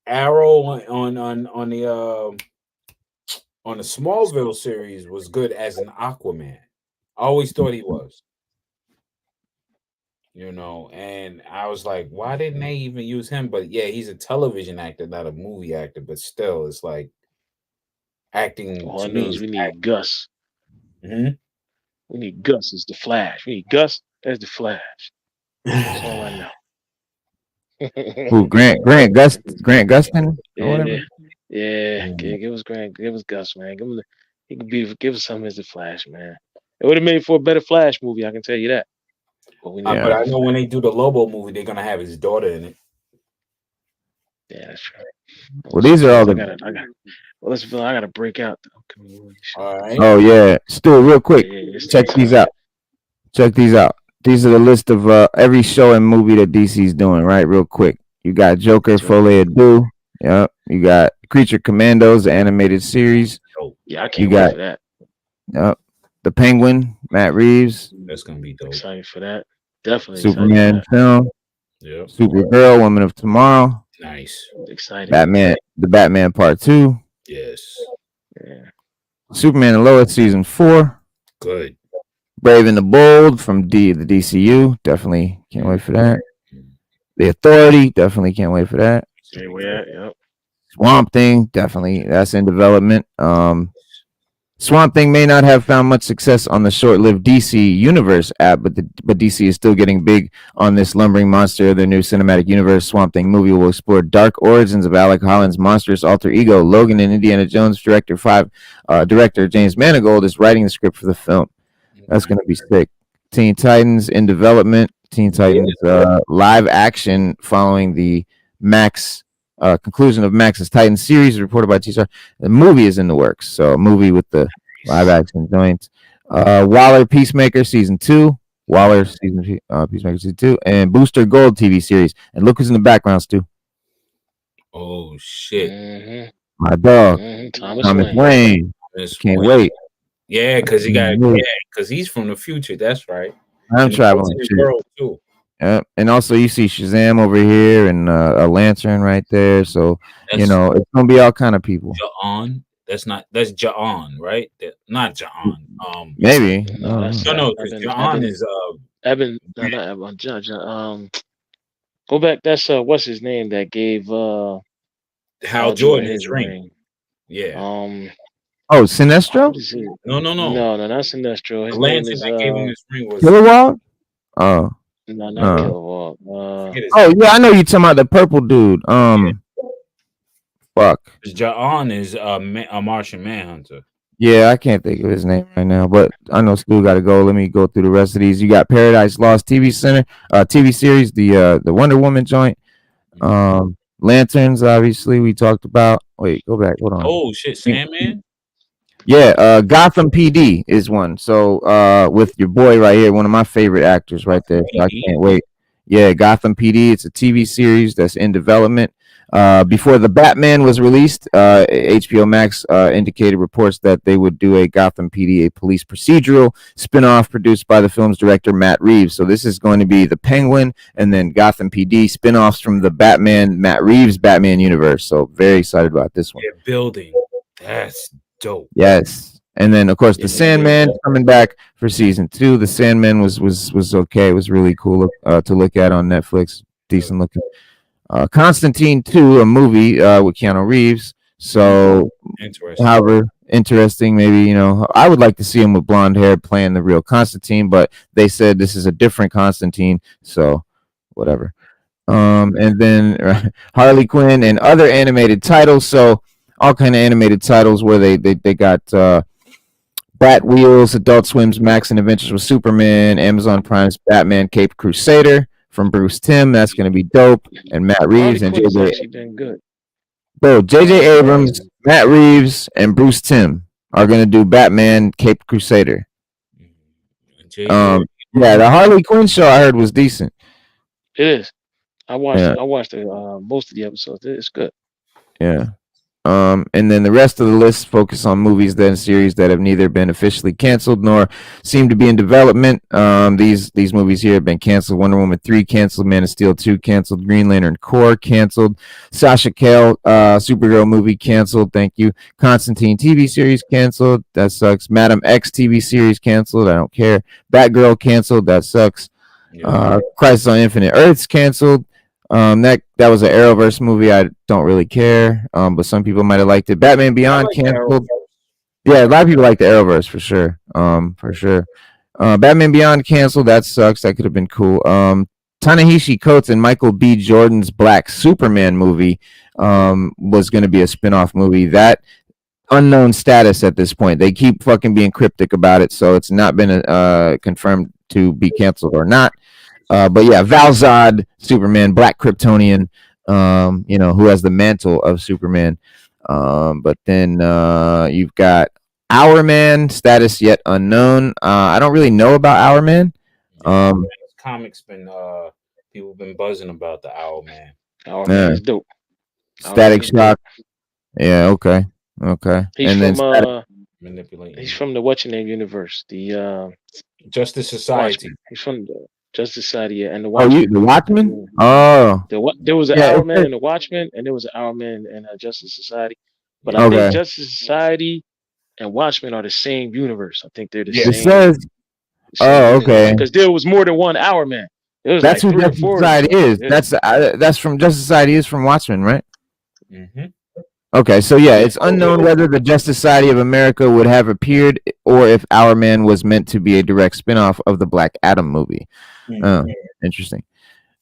on the Smallville series was good as an Aquaman. I always thought he was. And I was like, why didn't they even use him? But yeah, he's a television actor, not a movie actor. But still, it's like acting. All I know is we need Gus. Mm-hmm. We need Gus as the Flash. We need Gus as the Flash. That's all I know. Who? Grant Gustin? Yeah. Give us Grant. Give us Gus, man. Give us something as the Flash, man. It would have made for a better Flash movie. I can tell you that. But I know when they do the Lobo movie, they're gonna have his daughter in it. Yeah, that's right. Well, these are all the. I gotta break out. All right. Oh yeah, Stu, real quick, check these out. These are the list of every show and movie that DC's doing. Right, real quick. You got Joker, Folie à Deux. Yep. You got Creature Commandos, the animated series. Yeah, I can't wait for that. Yep. The Penguin, Matt Reeves. That's gonna be dope. Excited for that. Definitely. Superman film. Yeah. Supergirl, Woman of Tomorrow. Nice. Excited. The Batman Part 2. Yes. Yeah. Superman and Lois Season 4. Good. Brave and the Bold from the DCU. Definitely can't wait for that. The Authority. Definitely can't wait for that. Yep. Swamp Thing. Definitely. That's in development. Swamp Thing may not have found much success on the short-lived DC Universe app, but DC is still getting big on this lumbering monster of their new cinematic universe. Swamp Thing movie will explore dark origins of Alec Holland's monstrous alter ego, Logan, and Indiana Jones. Director James Mangold is writing the script for the film. That's going to be sick. Teen Titans in development. Teen Titans live action following the Max conclusion of Max's Titans series, reported by T-Star. The movie is in the works, so a movie with the live action joints. Waller Peacemaker season 2, Peacemaker season 2, and Booster Gold TV series. And look who's in the background, Stu. Oh shit! My dog, Thomas Wayne. Can't wait. Yeah, because he's from the future. That's right. I'm traveling too. Yeah, and also you see Shazam over here and a lantern right there. So it's gonna be all kind of people. Ja'on. That's Ja'on, right? Not Ja'on. Maybe. No, because Ja'on is Evan. No, not Evan. John. Go back. That's what's his name that gave Hal Jordan his ring. Yeah. Oh, Sinestro? No, not Sinestro. His name is that gave him his ring was Kilowog? Oh. No, not Kilowog. Oh yeah, I know you talking about the purple dude. Fuck. Ja'on is a Martian Manhunter. Yeah, I can't think of his name right now, but I know Stu got to go. Let me go through the rest of these. You got Paradise Lost TV series, the Wonder Woman joint. Lanterns, obviously, we talked about. Wait, go back. Hold on. Oh shit, Sandman. Yeah, Gotham PD is one. So with your boy right here, one of my favorite actors right there. So I can't wait. Yeah, Gotham PD. It's a TV series that's in development. Before the Batman was released, HBO Max indicated reports that they would do a Gotham PD, a police procedural spinoff produced by the film's director Matt Reeves. So this is going to be the Penguin and then Gotham PD spinoffs from the Matt Reeves Batman universe. So very excited about this one. They're building. That's dope. Yes. And then of course the Sandman coming back for season 2. The Sandman was okay. It was really cool to look at on Netflix. Decent looking. Constantine 2, a movie with Keanu Reeves. So, however interesting, maybe I would like to see him with blonde hair playing the real Constantine, but they said this is a different Constantine, so whatever. And then Harley Quinn and other animated titles. So all kind of animated titles where they got Bat Wheels, Adult Swim's Max and Adventures with Superman, Amazon Prime's Batman Caped Crusader. From Bruce Timm, that's going to be dope, and Matt Reeves and JJ. Bro, JJ Abrams, Matt Reeves, and Bruce Timm are going to do Batman Caped Crusader. Yeah, the Harley Quinn show I heard was decent. It is. I watched most of the episodes. It's good. Yeah. And then the rest of the list focus on movies and series that have neither been officially canceled nor seem to be in development. These movies here have been canceled. Wonder Woman 3 canceled, Man of Steel 2 canceled, Green Lantern Corps canceled, Sasha Cale Supergirl movie canceled. Thank you. Constantine TV series canceled. That sucks. Madam X TV series canceled. I don't care. Batgirl canceled. That sucks. Crisis on Infinite Earths canceled. That was an Arrowverse movie. I don't really care. But some people might have liked it. Batman Beyond canceled. Yeah, a lot of people like the Arrowverse for sure. Batman Beyond canceled. That sucks. That could have been cool. Ta-Nehisi Coates and Michael B. Jordan's Black Superman movie was going to be a spin-off movie. That unknown status at this point. They keep fucking being cryptic about it, so it's not been confirmed to be canceled or not. But yeah, Val-Zod, Superman, Black Kryptonian, who has the mantle of Superman. But then you've got Our Man, status yet unknown. I don't really know about Our Man. Comics people been buzzing about the Our Man. Our Man is dope. Static Shock. Yeah, okay. He's from the What's Your Name universe, the Justice Society. Watchmen. He's from the Justice Society, and the Watchmen. The Watchmen? Oh. There was an Our Man in the Watchmen, and there was an Our Man in Justice Society. But I think Justice Society and Watchmen are the same universe. I think they're the same. It says. Okay. Because there was more than one Our Man. That's who Justice Society is. Yeah. That's from Justice Society is from Watchmen, right? Mm-hmm. Okay, so yeah, it's unknown whether the Justice Society of America would have appeared or if Our Man was meant to be a direct spin-off of the Black Adam movie. Interesting.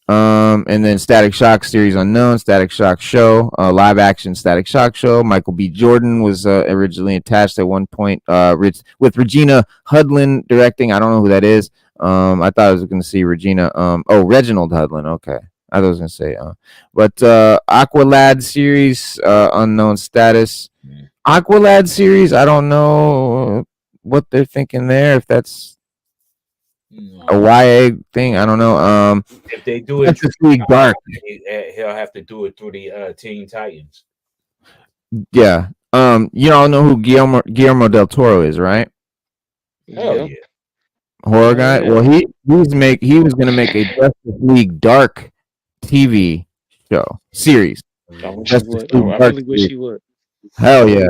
And then Static Shock series unknown, Static Shock show, live action Static Shock show. Michael B. Jordan was originally attached at one point, with Regina Hudlin directing. I don't know who that is. I thought I was going to see Regina. Reginald Hudlin. Okay. I was going to say, but Aqualad series, unknown status. Aqualad series, I don't know what they're thinking there. If that's a YA thing, I don't know. If they do it, Dark. He'll have to do it through the Teen Titans. Yeah. You all know who Guillermo del Toro is, right? Hell yeah. Horror guy. Well, he was going to make a Justice League Dark TV show series. I really wish he would. Hell yeah.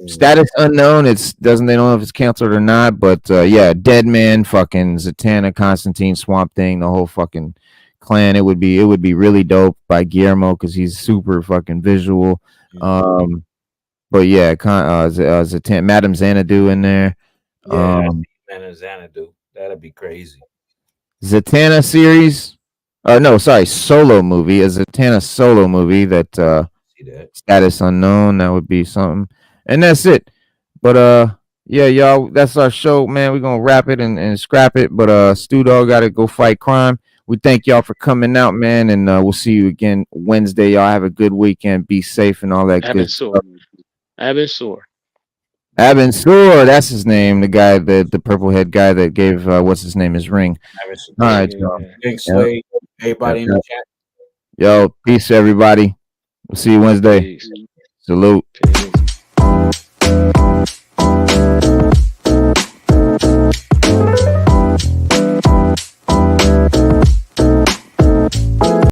Status unknown. They don't know if it's canceled or not, but Dead Man, fucking Zatanna, Constantine, Swamp Thing, the whole fucking clan. It would be really dope by Guillermo because he's super fucking visual. But yeah, Zatanna, Madame Xanadu in there. Madame Xanadu. That'd be crazy. Zatanna series. Solo movie. A Zatanna solo movie that status unknown. That would be something. And that's it. But yeah, y'all, that's our show, man. We're gonna wrap it and scrap it. But Stu Dog gotta go fight crime. We thank y'all for coming out, man, and we'll see you again Wednesday. Y'all have a good weekend. Be safe and all that good stuff. Abin Sur, that's his name. The guy, the purple head guy that gave what's his name his ring. All right, y'all. Thanks, everybody in the chat. Yo, peace, everybody. We'll see you Wednesday. Peace. Salute. Peace.